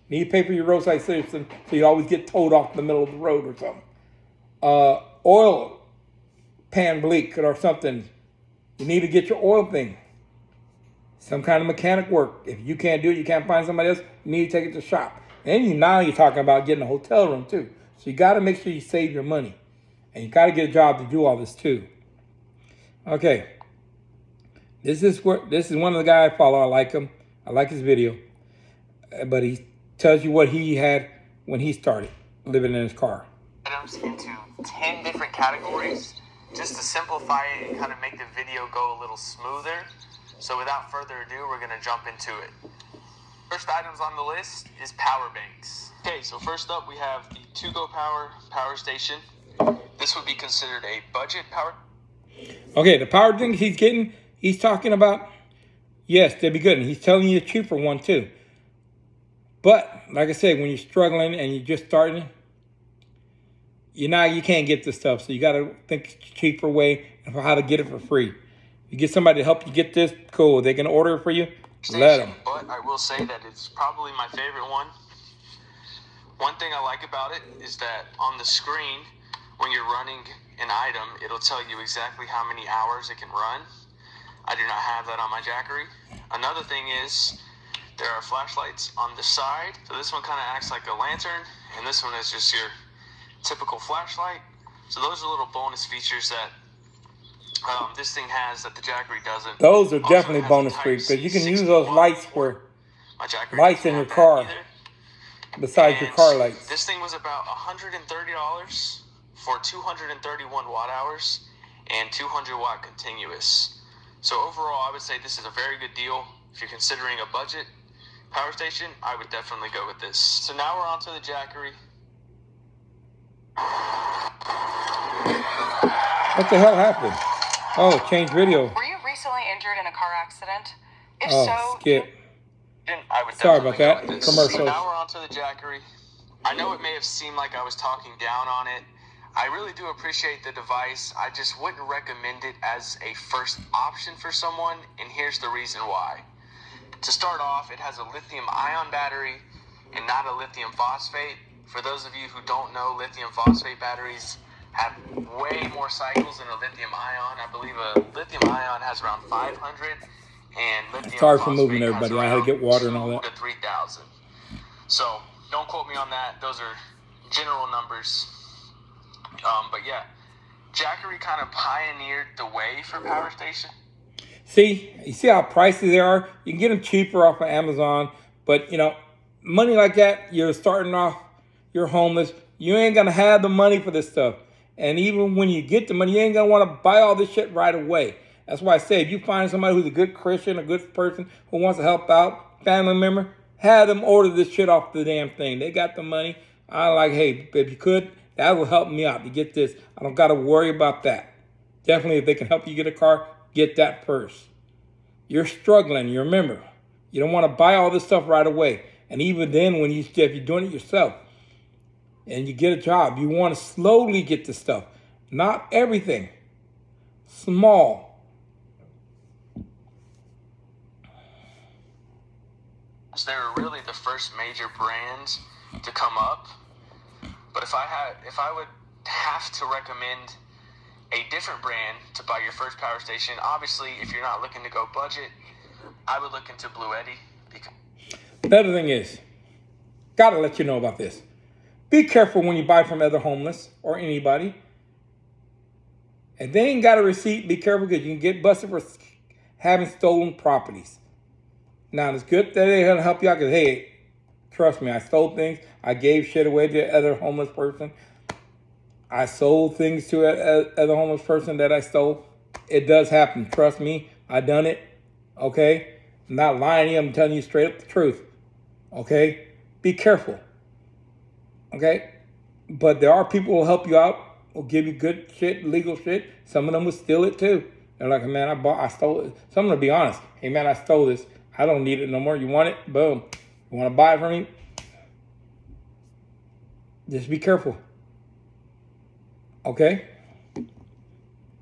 Need to pay for your roadside assistance so you always get towed off the middle of the road or something. Oil pan leak or something. You need to get your oil thing. Some kind of mechanic work. If you can't do it, you can't find somebody else, you need to take it to the shop. And now you're talking about getting a hotel room too. So you got to make sure you save your money. And you got to get a job to do all this too. Okay. This is one of the guys I follow. I like him. I like his video. But he tells you what he had when he started living in his car. Items into 10 different categories just to simplify it and kind of make the video go a little smoother. So without further ado, we're going to jump into it. First items on the list is power banks. Okay, so first up we have the To-Go power station. This would be considered a budget power. Okay, the power thing he's talking about, yes, they'd be good. And he's telling you a cheaper one too. But like I said, when you're struggling and you're just starting, you can't get this stuff. So you got to think cheaper way of how to get it for free. You get somebody to help you get this, cool. They can order it for you. Let them. But I will say that it's probably my favorite one. One thing I like about it is that on the screen, when you're running an item, it'll tell you exactly how many hours it can run. I do not have that on my Jackery. Another thing is there are flashlights on the side. So this one kind of acts like a lantern, and this one is just your typical flashlight. So those are little bonus features that this thing has that the Jackery doesn't. Those are definitely bonus features, because you can use those lights for lights in your car besides your car lights. This thing was about $130 for 231 watt hours and 200 watt continuous. So overall, I would say this is a very good deal. If you're considering a budget power station, I would definitely go with this. So now we're on to the Jackery. What the hell happened? Oh, change video. Were you recently injured in a car accident? If skip. I would Sorry about that. Commercial. So now we're on to the Jackery. I know it may have seemed like I was talking down on it. I really do appreciate the device. I just wouldn't recommend it as a first option for someone, and here's the reason why. To start off, it has a lithium-ion battery and not a lithium phosphate. For those of you who don't know, lithium phosphate batteries have way more cycles than a lithium ion. I believe a lithium ion has around 500, and lithium Sorry for phosphate moving, has everybody. I had to around get water and all 2 that. to 3,000. So don't quote me on that. Those are general numbers. But yeah, Jackery kind of pioneered the way for power station. See, you see how pricey they are? You can get them cheaper off of Amazon, but money like that, you're starting off, you're homeless, you ain't gonna have the money for this stuff. And even when you get the money, you ain't gonna wanna buy all this shit right away. That's why I say, if you find somebody who's a good Christian, a good person who wants to help out, family member, have them order this shit off the damn thing. They got the money. I like, hey, if you could, that will help me out to get this. I don't gotta worry about that. Definitely, if they can help you get a car, get that first. You're struggling, you remember. You don't want to buy all this stuff right away. And even then, if you're doing it yourself and you get a job, you want to slowly get the stuff. Not everything. Small. They were really the first major brands to come up. But if I would have to recommend a different brand to buy your first power station, obviously, if you're not looking to go budget, I would look into Bluetti. The other thing is, gotta let you know about this. Be careful when you buy from other homeless or anybody. If they ain't got a receipt, be careful because you can get busted for having stolen properties. Now, it's good that they're going to help you out because, hey, trust me, I stole things. I gave shit away to another homeless person. I sold things to another homeless person that I stole. It does happen. Trust me, I done it. Okay? I'm not lying to you. I'm telling you straight up the truth. Okay? Be careful. Okay? But there are people who will help you out, will give you good shit, legal shit. Some of them will steal it too. They're like, man, I stole it. Some of them will be honest. Hey, man, I stole this. I don't need it no more. You want it? Boom. You want to buy it from me? Just be careful. Okay?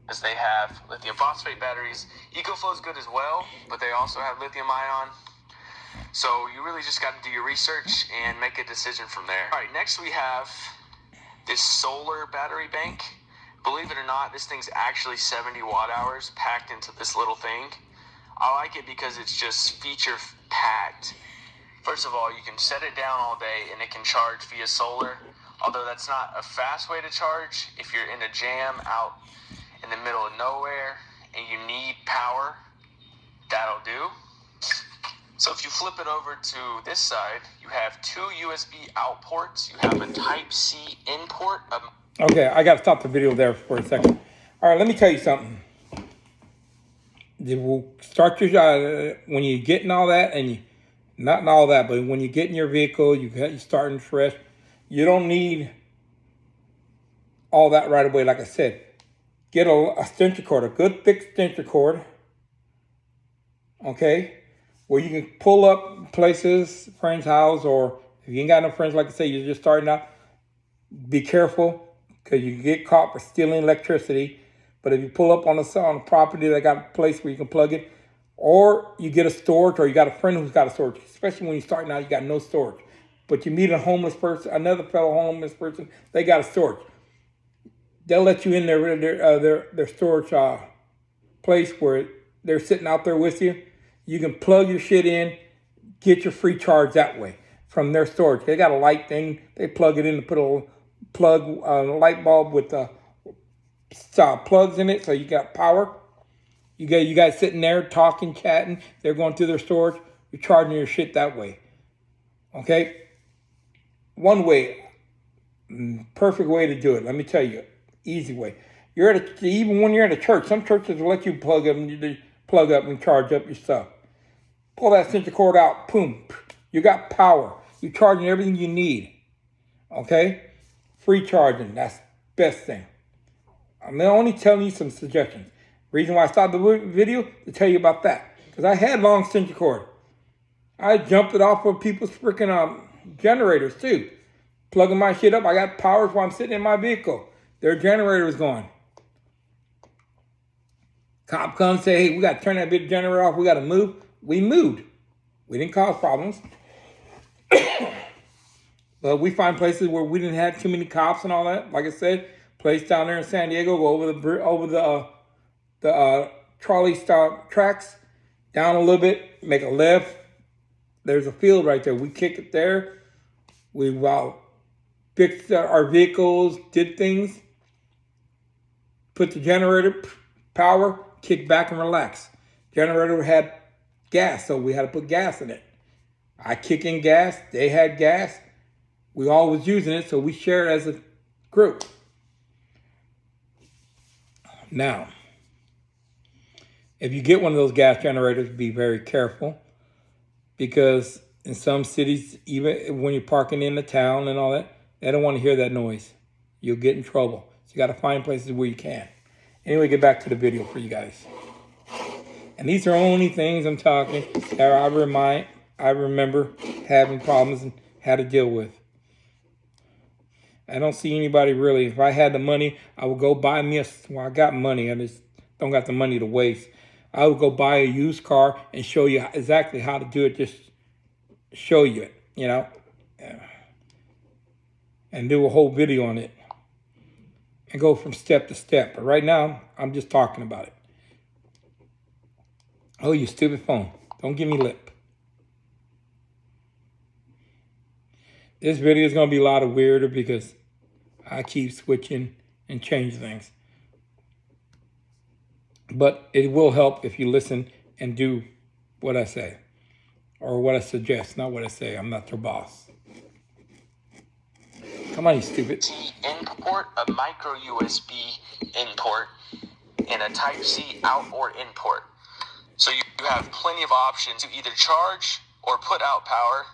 As they have lithium phosphate batteries. EcoFlow is good as well, but they also have lithium ion. So you really just got to do your research and make a decision from there. All right, next we have this solar battery bank. Believe it or not, this thing's actually 70 watt hours packed into this little thing. I like it because it's just feature packed. First of all, you can set it down all day and it can charge via solar. Although that's not a fast way to charge. If you're in a jam out in the middle of nowhere and you need power, that'll do. So if you flip it over to this side, you have 2 USB out ports. You have a Type-C in port. Okay, I got to stop the video there for a second. All right, let me tell you something. We'll start your when you're getting all that, and you, not all that, but when you get in your vehicle, you're starting fresh. You don't need all that right away. Like I said, get a extension cord, a good thick extension cord. Okay, where you can pull up places, friends' house, or if you ain't got no friends, like I say, you're just starting out. Be careful because you can get caught for stealing electricity. But if you pull up on a property that got a place where you can plug it, or you get a storage, or you got a friend who's got a storage, especially when you're starting out, you got no storage. But you meet a homeless person, another fellow homeless person, they got a storage. They'll let you in their storage place where they're sitting out there with you. You can plug your shit in, get your free charge that way from their storage. They got a light thing. They plug it in and put a light bulb with plugs in it, so you got power. You guys sitting there talking, chatting. They're going through their storage. You're charging your shit that way. Okay? One way, perfect way to do it. Let me tell you, easy way. Even when you're at a church, some churches will let you plug up and charge up your stuff. Pull that extension cord out, boom. You got power. You're charging everything you need. Okay? Free charging, that's the best thing. I'm only telling you some suggestions. Reason why I stopped the video, to tell you about that. Because I had long extension cord. I jumped it off of people's freaking generators too. Plugging my shit up, I got powers while I'm sitting in my vehicle. Their generator was going. Cop comes, say, hey, we got to turn that big generator off. We got to move. We moved. We didn't cause problems. But we find places where we didn't have too many cops and all that. Like I said, place down there in San Diego, go over the trolley stop tracks, down a little bit, make a left. There's a field right there. We kick it there. We fixed our vehicles, did things, put the generator power, kick back and relax. Generator had gas, so we had to put gas in it. I kick in gas. They had gas. We all was using it, so we shared as a group. Now, if you get one of those gas generators, be very careful, because in some cities, even when you're parking in the town and all that, they don't want to hear that noise. You'll get in trouble. So you got to find places where you can. Anyway, get back to the video for you guys. And these are only things I'm talking that I remember having problems and had to deal with. I don't see anybody really. If I had the money, I would go buy me I got money. I just don't got the money to waste. I would go buy a used car and show you exactly how to do it. Just show you it, you know, and do a whole video on it and go from step to step. But right now, I'm just talking about it. Oh, you stupid phone. Don't give me lip. This video is going to be a lot of weirder because I keep switching and changing things. But it will help if you listen and do what I say. Or what I suggest, not what I say. I'm not your boss. Come on, you stupid. C input, a micro USB input, and a Type-C out or input. So you have plenty of options to either charge or put out power.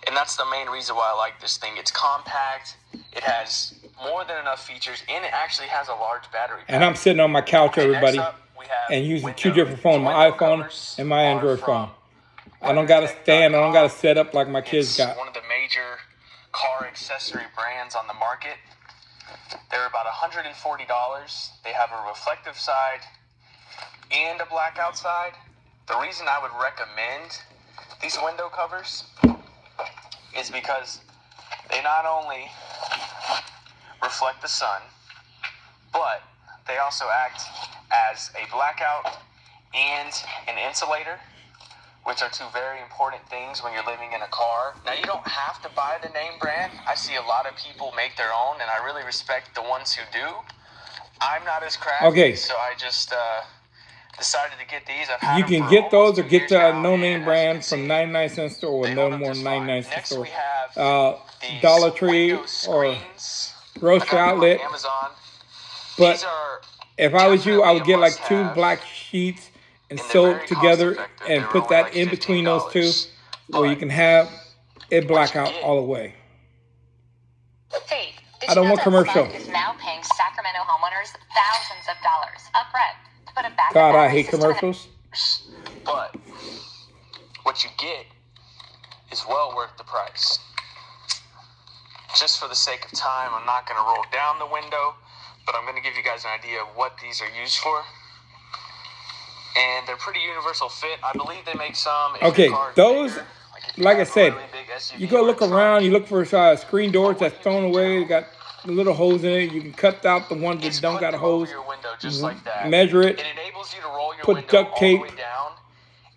And that's the main reason why I like this thing. It's compact, it has more than enough features, and it actually has a large battery pack. And I'm sitting on my couch, everybody, Next up, we have and using window. two different phones, my Window iPhone covers and my are Android from phone. I don't got to stand, I don't got to set up like my kids It's got. one of the major car accessory brands on the market. They're about $140. They have a reflective side and a blackout side. The reason I would recommend these window covers is because they not only reflect the sun, but they also act as a blackout and an insulator, which are two very important things when you're living in a car. Now, you don't have to buy the name brand. I see a lot of people make their own, and I really respect the ones who do. I'm not as crafty, Okay. so I just decided to get these. I've had You them can for get those almost or 2 get years the now, no-name and as brand you can from see, 99-cent store or they no hold up more just fine. 99-cent Next, store. we have these Dollar Tree window or screens. I grocery got them on outlet. Amazon. But These are if I was you, I would definitely get a like two must-have. black sheets and And they're sew very it together cost-effective. and They're put only that like in between those two, $15. where you But can have it black you out get- all the way. Faith, did I don't you know want that commercial. Sun is now paying Sacramento homeowners thousands of dollars upfront to put a backup God, I battery hate system in commercials. But what you get is well worth the price. Just for the sake of time, I'm not going to roll down the window, but I'm going to give you guys an idea of what these are used for. And they're pretty universal fit. I believe they make some. If Okay, your car is those, bigger, if you like I have a said, really big SUV you go or a look truck, around, you look for screen doors that's thrown away, they got little holes in it. You can cut out the ones that it's don't put got a them over hose, your window just like that. measure it, It enables you to roll your put window duct all tape, the way down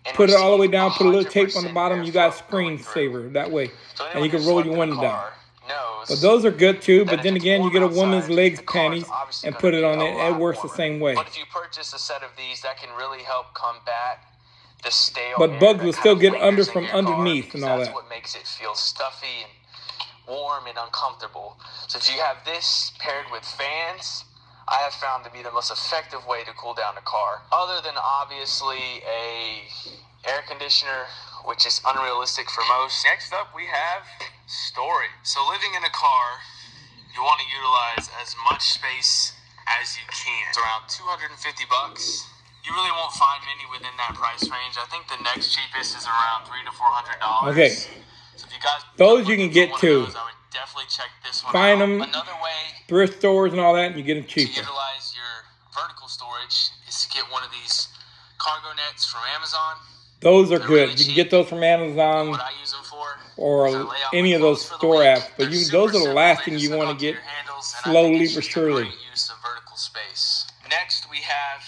and put it all the way receive down, put a little tape on the 100% bottom, you got airflow going screensaver that way. So And you anyone can who's roll slept your in a window down. car knows But those are good too, that but if then it's again, you warm get a woman's outside, legs the car is panties obviously and gonna put it be on a it. It lot works the warmer. same way. But if you purchase a set of these, that can really help combat the stale But air bugs that will kind still of get lingers under in from your car, underneath because and all that's that. what makes it feel stuffy and warm and uncomfortable. So if you have this paired with fans, I have found to be the most effective way to cool down a car, other than obviously a air conditioner, which is unrealistic for most. Next up, we have storage. So living in a car, you want to utilize as much space as you can. It's around $250. You really won't find many within that price range. I think the next cheapest is around $300 to $400. Okay. So if you guys Those you can get too. I would definitely check this one Find out. them. Another way Thrift stores and all that, and you get them to cheaper. utilize your vertical storage is to get one of these cargo nets from Amazon. Those are They're good. really You can cheap. get those from What Amazon I use them for or is I lay out any my of those clothes for the store week. apps. But They're those super are the simple. last They thing just you hook want to onto get your handles, and I think slowly it's but just a surely. great use of vertical space. Next, we have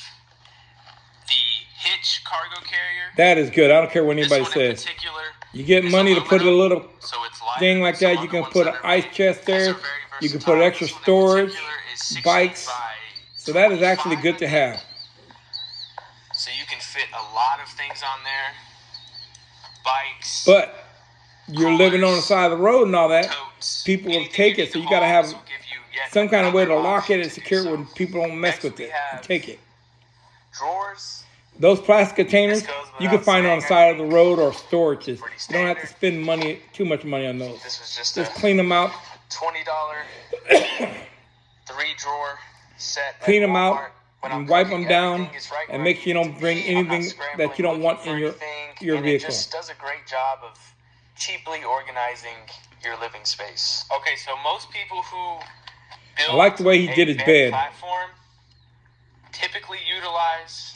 the Hitch cargo carrier. That is good. I don't care what This anybody one in says. particular You get is money to put a aluminum, little so it's lighter thing than like some that. You other can ones put that an are ice made. chest These there. are very You can put versatile. extra This one in storage, particular is 16 bikes. by So that is actually 25, good to I think. have. So you can fit a lot of things on there. Bikes, But you're living on the side of the road and all that. totes, People will anything take you it, need so to you got to haul, have this will give you yet some kind of way to another lock it option and to do secure it so. when people don't mess Next, with we it have and take it. drawers. Those plastic containers, This goes you can without find on the saying, side I of the think road or storages. pretty You don't have to standard. spend too much money on those. This was just Just a clean them out, $20 3-drawer set at clean them out, Walmart. When I'm and wipe cooking, them down, everything is right and where make it sure you needs don't to bring be. I'm not anything scrambling, that you don't looking want for in your anything, and vehicle. it just does a great job of cheaply organizing your living space. Okay, so most people who build I like the way he a did his bed bed. platform typically utilize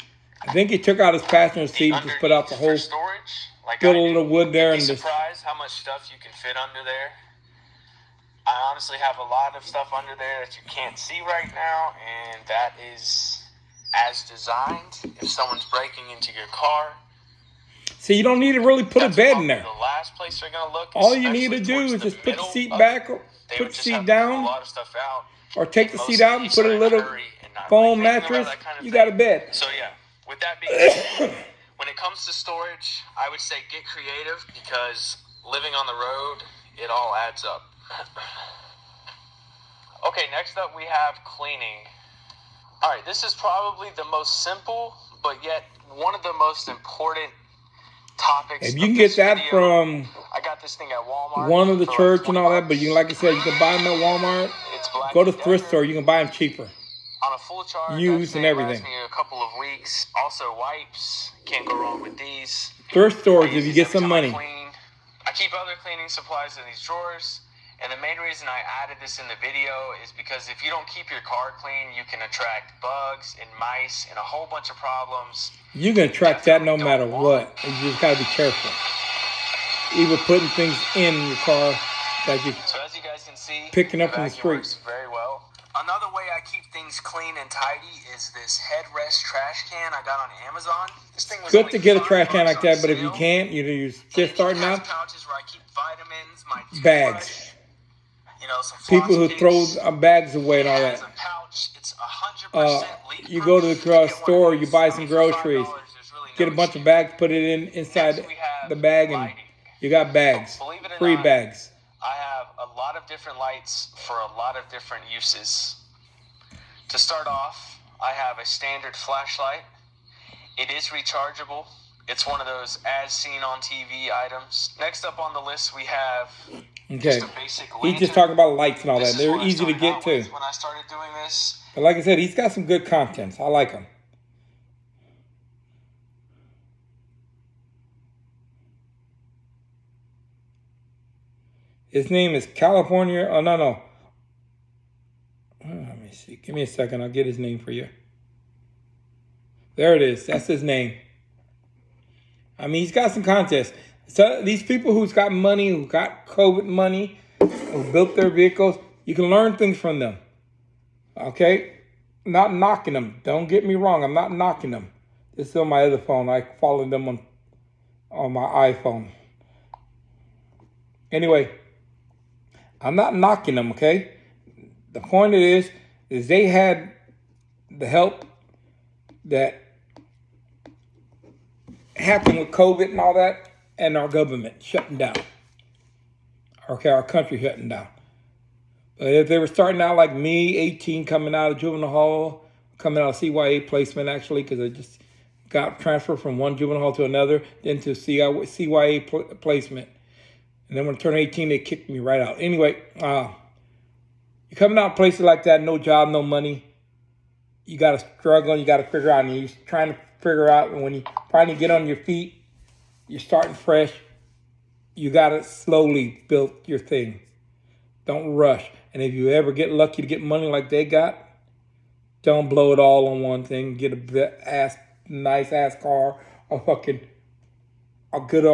I think he took out his passenger the seat and just put out the underneath whole, for storage. Like built I a do. little wood there You'd and be just, surprised how much stuff you can fit under there. I honestly have a lot of stuff under there that you can't see right now, and that is as designed. If someone's breaking into your car, see, you don't need to really put a that's bed probably in there. the last place they're gonna look. All you need to especially do towards is the just put the middle seat of back, it. They put would the just seat have to pull a down, lot of stuff out. or take the Most seat of out and these put a are in little hurry and not foam really thinking about mattress. that kind of You thing. got a bed. So yeah, with that being said, when it comes to storage, I would say get creative because living on the road, it all adds up. Okay, next up we have cleaning. All right, this is probably the most simple, but yet one of the most important topics. If of you can this get that video. from I got this thing at Walmart. one of the for church like and all that, 20 but you, like I said, you can buy them at Walmart. It's Black Go to & thrift Decker. store, you can buy them cheaper. On a full charge, Used I'd and say it everything. lasts me a couple of weeks. Also, wipes. Can't go wrong with these. Thrift stores, I use if you these get every some time I money. clean. I keep other cleaning supplies in these drawers. And the main reason I added this in the video is because if you don't keep your car clean, you can attract bugs and mice and a whole bunch of problems. You can track that no Definitely matter don't what. want. You just gotta be careful. Even putting things in your car that you So as you guys can see, picking up from the vacuum street. works very well. Another way I keep things clean and tidy is this headrest trash can I got on Amazon. This thing was Good only to get a $5 trash can like on that, but if you sale. can't, you're And just it starting has out. pouches where I keep vitamins, my toothbrush, Bags. you know, some People who floss throw picks. bags away and It all has that. a pouch. It's 100% leak-proof. You go to the get one of store, you these. buy I some mean, for $5, groceries, there's really get no a bunch of excuse. bags, put it inside Next, we have the bag, and lighting. you got bags, Believe it or free not, bags. I have a lot of different lights for a lot of different uses. To start off, I have a standard flashlight. It is rechargeable. It's one of those as seen on TV items. Next up on the list, we have Okay. just a basic He's lantern. just talking about lights and all This that. is They're what I easy to started get out too. with when I started doing this. But like I said, he's got some good contents. I like him. His name is California. Oh, no. Let me see. Give me a second. I'll get his name for you. There it is. That's his name. I mean, he's got some contests. So these people who's got money, who got COVID money, who built their vehicles, you can learn things from them. Okay? Not knocking them. Don't get me wrong. I'm not knocking them. This is on my other phone. I follow them on my iPhone. Anyway, I'm not knocking them, okay? The point is they had the help that happened with COVID and all that, and our government shutting down. Okay, our country shutting down. But if they were starting out like me, 18, coming out of juvenile hall, coming out of CYA placement actually, because I just got transferred from one juvenile hall to another, then to CYA placement. And then when I turned 18, they kicked me right out. Anyway, you're coming out of places like that, no job, no money. You got to struggle, you got to figure out, and you're trying to figure out, and when you finally get on your feet, you're starting fresh, you got to slowly build your thing. Don't rush. And if you ever get lucky to get money like they got, don't blow it all on one thing. Get a nice ass car, a good.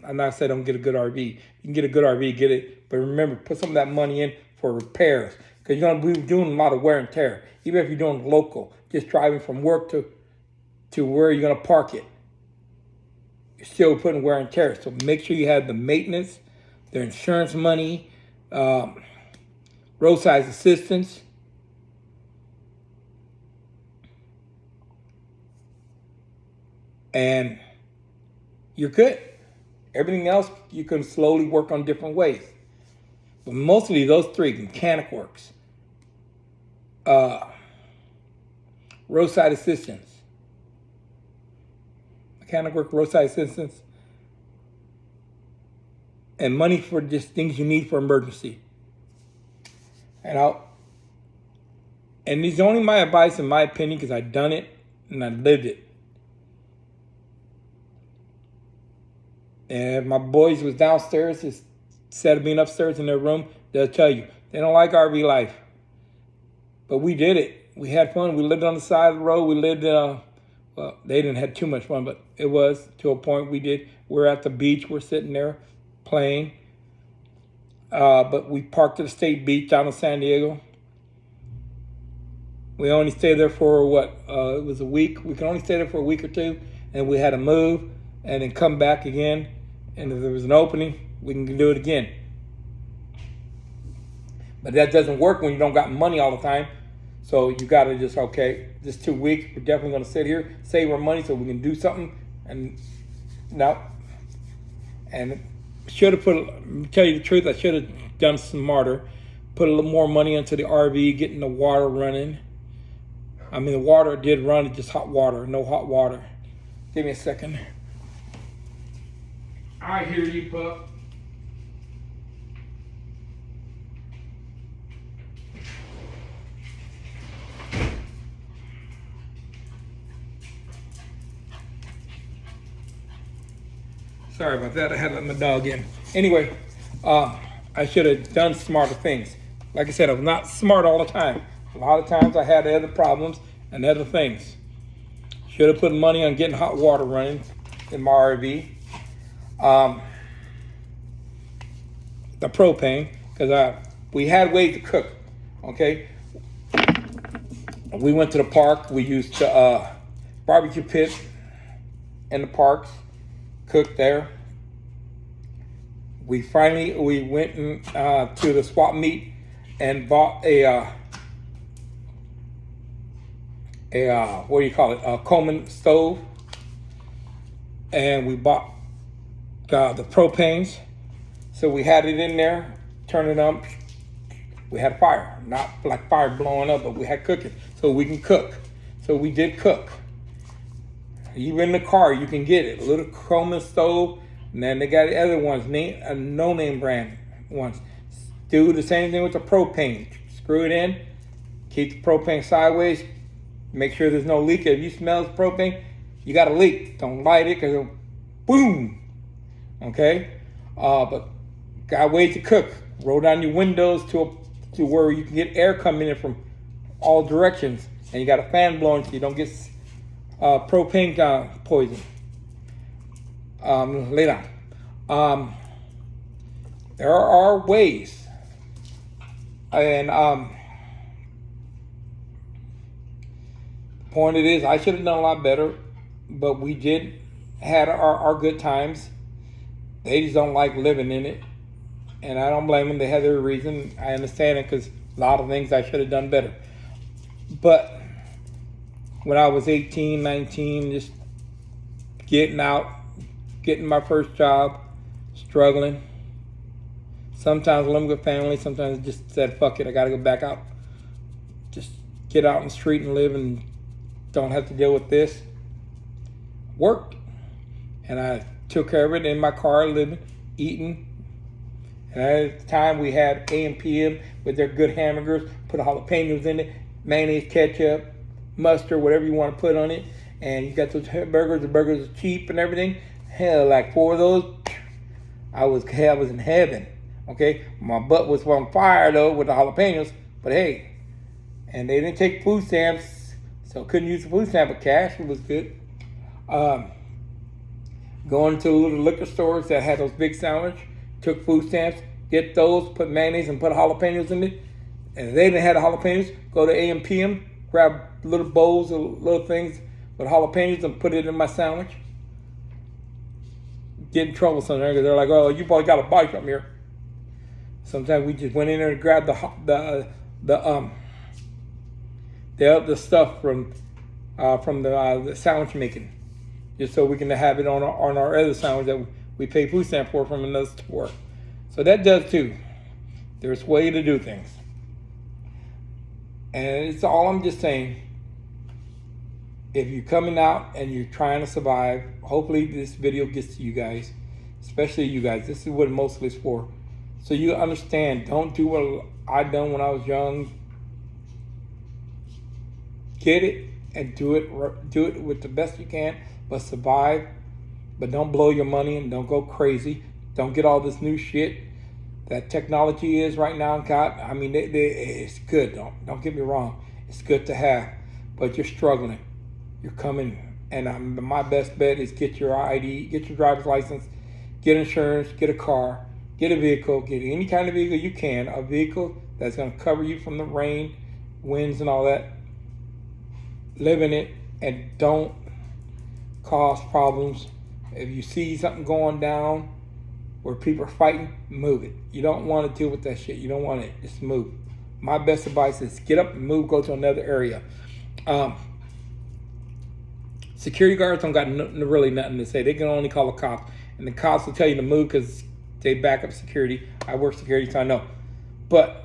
I'm not saying don't get a good RV. You can get a good RV, get it, but remember, put some of that money in for repairs because you're gonna be doing a lot of wear and tear. Even if you're doing local, just driving from work to where you're gonna park it, you're still putting wear and tear. So make sure you have the maintenance, the insurance money, roadside assistance. And you're good. Everything else you can slowly work on different ways. But mostly those three: mechanic works, roadside assistance, roadside assistance, and money for just things you need for emergency. And this is only my advice, in my opinion, because I've done it and I lived it. And if my boys was downstairs, instead of being upstairs in their room, they'll tell you they don't like RV life. But we did it. We had fun. We lived on the side of the road. We lived well, they didn't have too much fun, but it was to a point we did. We're at the beach. We're sitting there playing. But we parked at the state beach down in San Diego. We only stayed there for it was a week. We could only stay there for a week or two, and we had to move and then come back again. And if there was an opening, we can do it again. But that doesn't work when you don't got money all the time. So you got to just, okay, this 2 weeks, we're definitely going to sit here, save our money so we can do something. And no. And should have tell you the truth, I should have done smarter. Put a little more money into the RV, getting the water running. I mean, the water did run, just hot water, no hot water. Give me a second. I hear you, pup. Sorry about that. I had to let my dog in. Anyway, I should have done smarter things. Like I said, I was not smart all the time. A lot of times I had other problems and other things. Should have put money on getting hot water running in my RV. The propane, because we had ways to cook. Okay, we went to the park. We used the barbecue pit in the parks, cooked there. We went to the swap meet and bought a Coleman stove, and we bought the propanes. So we had it in there, turn it on. We had fire, not like fire blowing up, but we had cooking, so we can cook. So we did cook. Even in the car, you can get it. A little Coleman stove, and then they got the other ones, no-name brand ones. Do the same thing with the propane. Screw it in, keep the propane sideways, make sure there's no leak. If you smell the propane, you got a leak. Don't light it, because it'll boom. Okay? But got ways to cook. Roll down your windows to where you can get air coming in from all directions, and you got a fan blowing so you don't get propane poison. Later on, there are ways, and the point it is, I should have done a lot better, but we did had our good times. They just don't like living in it. And I don't blame them. They had their reason. I understand it, because a lot of things I should have done better. But when I was 18, 19, just getting out, getting my first job, struggling. Sometimes living with family, sometimes just said, fuck it, I gotta go back out. Just get out in the street and live and don't have to deal with this. Worked. And I took care of it in my car, living, eating. And at the time we had A&PM with their good hamburgers, put jalapenos in it, mayonnaise, ketchup, mustard, whatever you want to put on it. And you got those burgers, the burgers are cheap and everything. Hell, like 4 of those, I was in heaven. Okay, my butt was on fire though with the jalapenos, but hey, and they didn't take food stamps, so couldn't use the food stamp, but cash was good. Going to little liquor stores that had those big sandwich, took food stamps, get those, put mayonnaise and put jalapenos in it. And if they didn't have the jalapenos, go to AMPM, grab little bowls of little things with jalapenos and put it in my sandwich. Get in trouble sometimes because they're like, "Oh, you probably got a bite from here." Sometimes we just went in there and grabbed the stuff from the sandwich making, just so we can have it on our other sandwich that we pay food stamp for from another store. So that does too. There's a way to do things. And it's all I'm just saying. If you're coming out and you're trying to survive, hopefully this video gets to you guys, especially you guys. This is what mostly is for. So you understand, don't do what I done when I was young. Get it and do it with the best you can, but survive. But don't blow your money and don't go crazy. Don't get all this new shit that technology is right now. God, I mean, it's good. Don't get me wrong. It's good to have, but you're struggling. You're coming, and my best bet is get your ID, get your driver's license, get insurance, get a car, get a vehicle, get any kind of vehicle you can, a vehicle that's going to cover you from the rain, winds, and all that. Live in it and don't cause problems. If you see something going down where people are fighting, move it. You don't want to deal with that shit. You don't want it. Just move. My best advice is get up and move, go to another area. Security guards don't got really nothing to say. They can only call the cops. And the cops will tell you to move because they back up security. I work security, so I know. But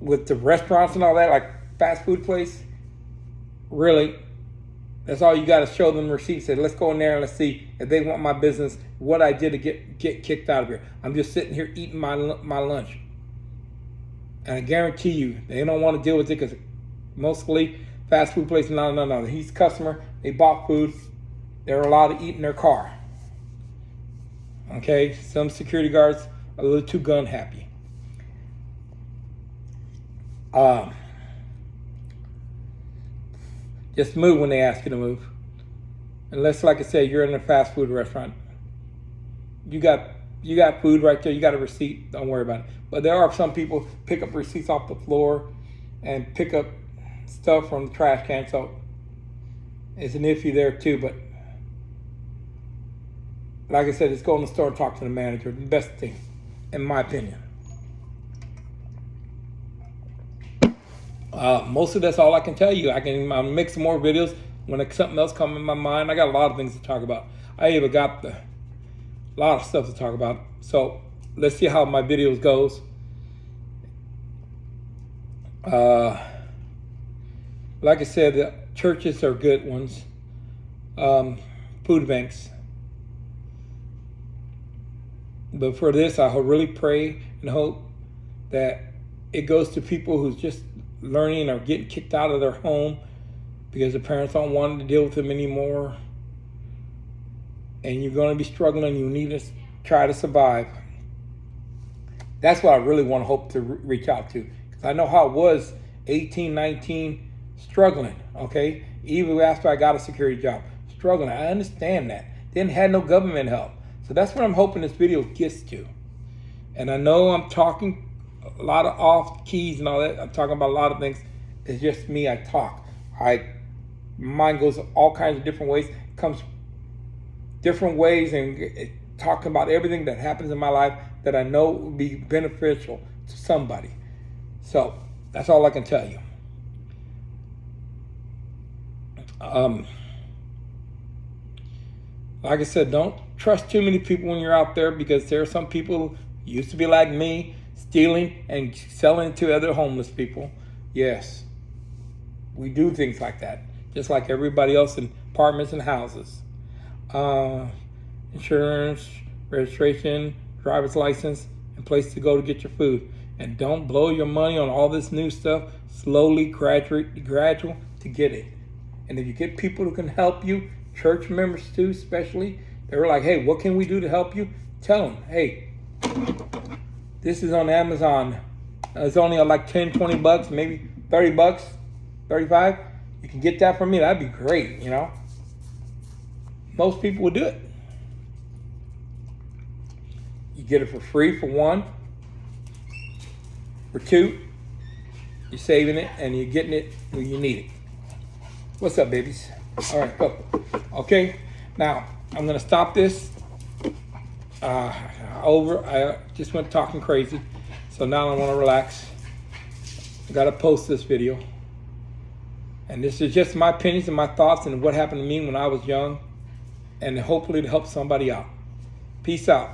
with the restaurants and all that, like fast food place, really, that's all you got to show them receipts. Say, let's go in there and let's see if they want my business, what I did to get kicked out of here. I'm just sitting here eating my lunch. And I guarantee you, they don't want to deal with it because mostly fast food places, no. He's a customer. They bought food. They're allowed to eat in their car. Okay? Some security guards are a little too gun happy. Just move when they ask you to move. Unless, like I said, you're in a fast food restaurant. You got food right there. You got a receipt. Don't worry about it. But there are some people pick up receipts off the floor and pick up stuff from the trash can. So it's an iffy there too. But like I said, just go in the store and talk to the manager. The best thing, in my opinion. Mostly that's all I can tell you. I can make some more videos when something else comes in my mind. I got a lot of things to talk about. I even got a lot of stuff to talk about. So let's see how my videos goes. Like I said, the churches are good ones. Food banks. But for this, I really pray and hope that it goes to people who's just learning or getting kicked out of their home because the parents don't want to deal with them anymore. And you're going to be struggling. You need to try to survive. That's what I really want to hope to reach out to. Because I know how it was 18, 19, struggling, okay? Even after I got a security job, struggling. I understand that. Didn't have no government help. So that's what I'm hoping this video gets to. And I know I'm talking a lot of off keys and all that. I'm talking about a lot of things. It's just me. I talk. Mine goes all kinds of different ways. It comes different ways and talking about everything that happens in my life that I know will be beneficial to somebody. So that's all I can tell you. Like I said, don't trust too many people when you're out there because there are some people who used to be like me, stealing and selling to other homeless people. Yes, we do things like that, just like everybody else in apartments and houses. Insurance, registration, driver's license, and place to go to get your food. And don't blow your money on all this new stuff. Slowly, gradual to get it. And if you get people who can help you, church members too especially, they were like, hey, what can we do to help you? Tell them, hey, This is on Amazon. It's only like 10, 20 bucks, maybe 30 bucks, 35. You can get that from me. That'd be great, you know. Most people would do it. You get it for free for one. For two, you're saving it and you're getting it when you need it. What's up, babies? All right, go. Okay, now I'm gonna stop this. I just went talking crazy, so now I want to relax. I gotta post this video, and this is just my opinions and my thoughts and what happened to me when I was young, and hopefully to help somebody out. Peace out.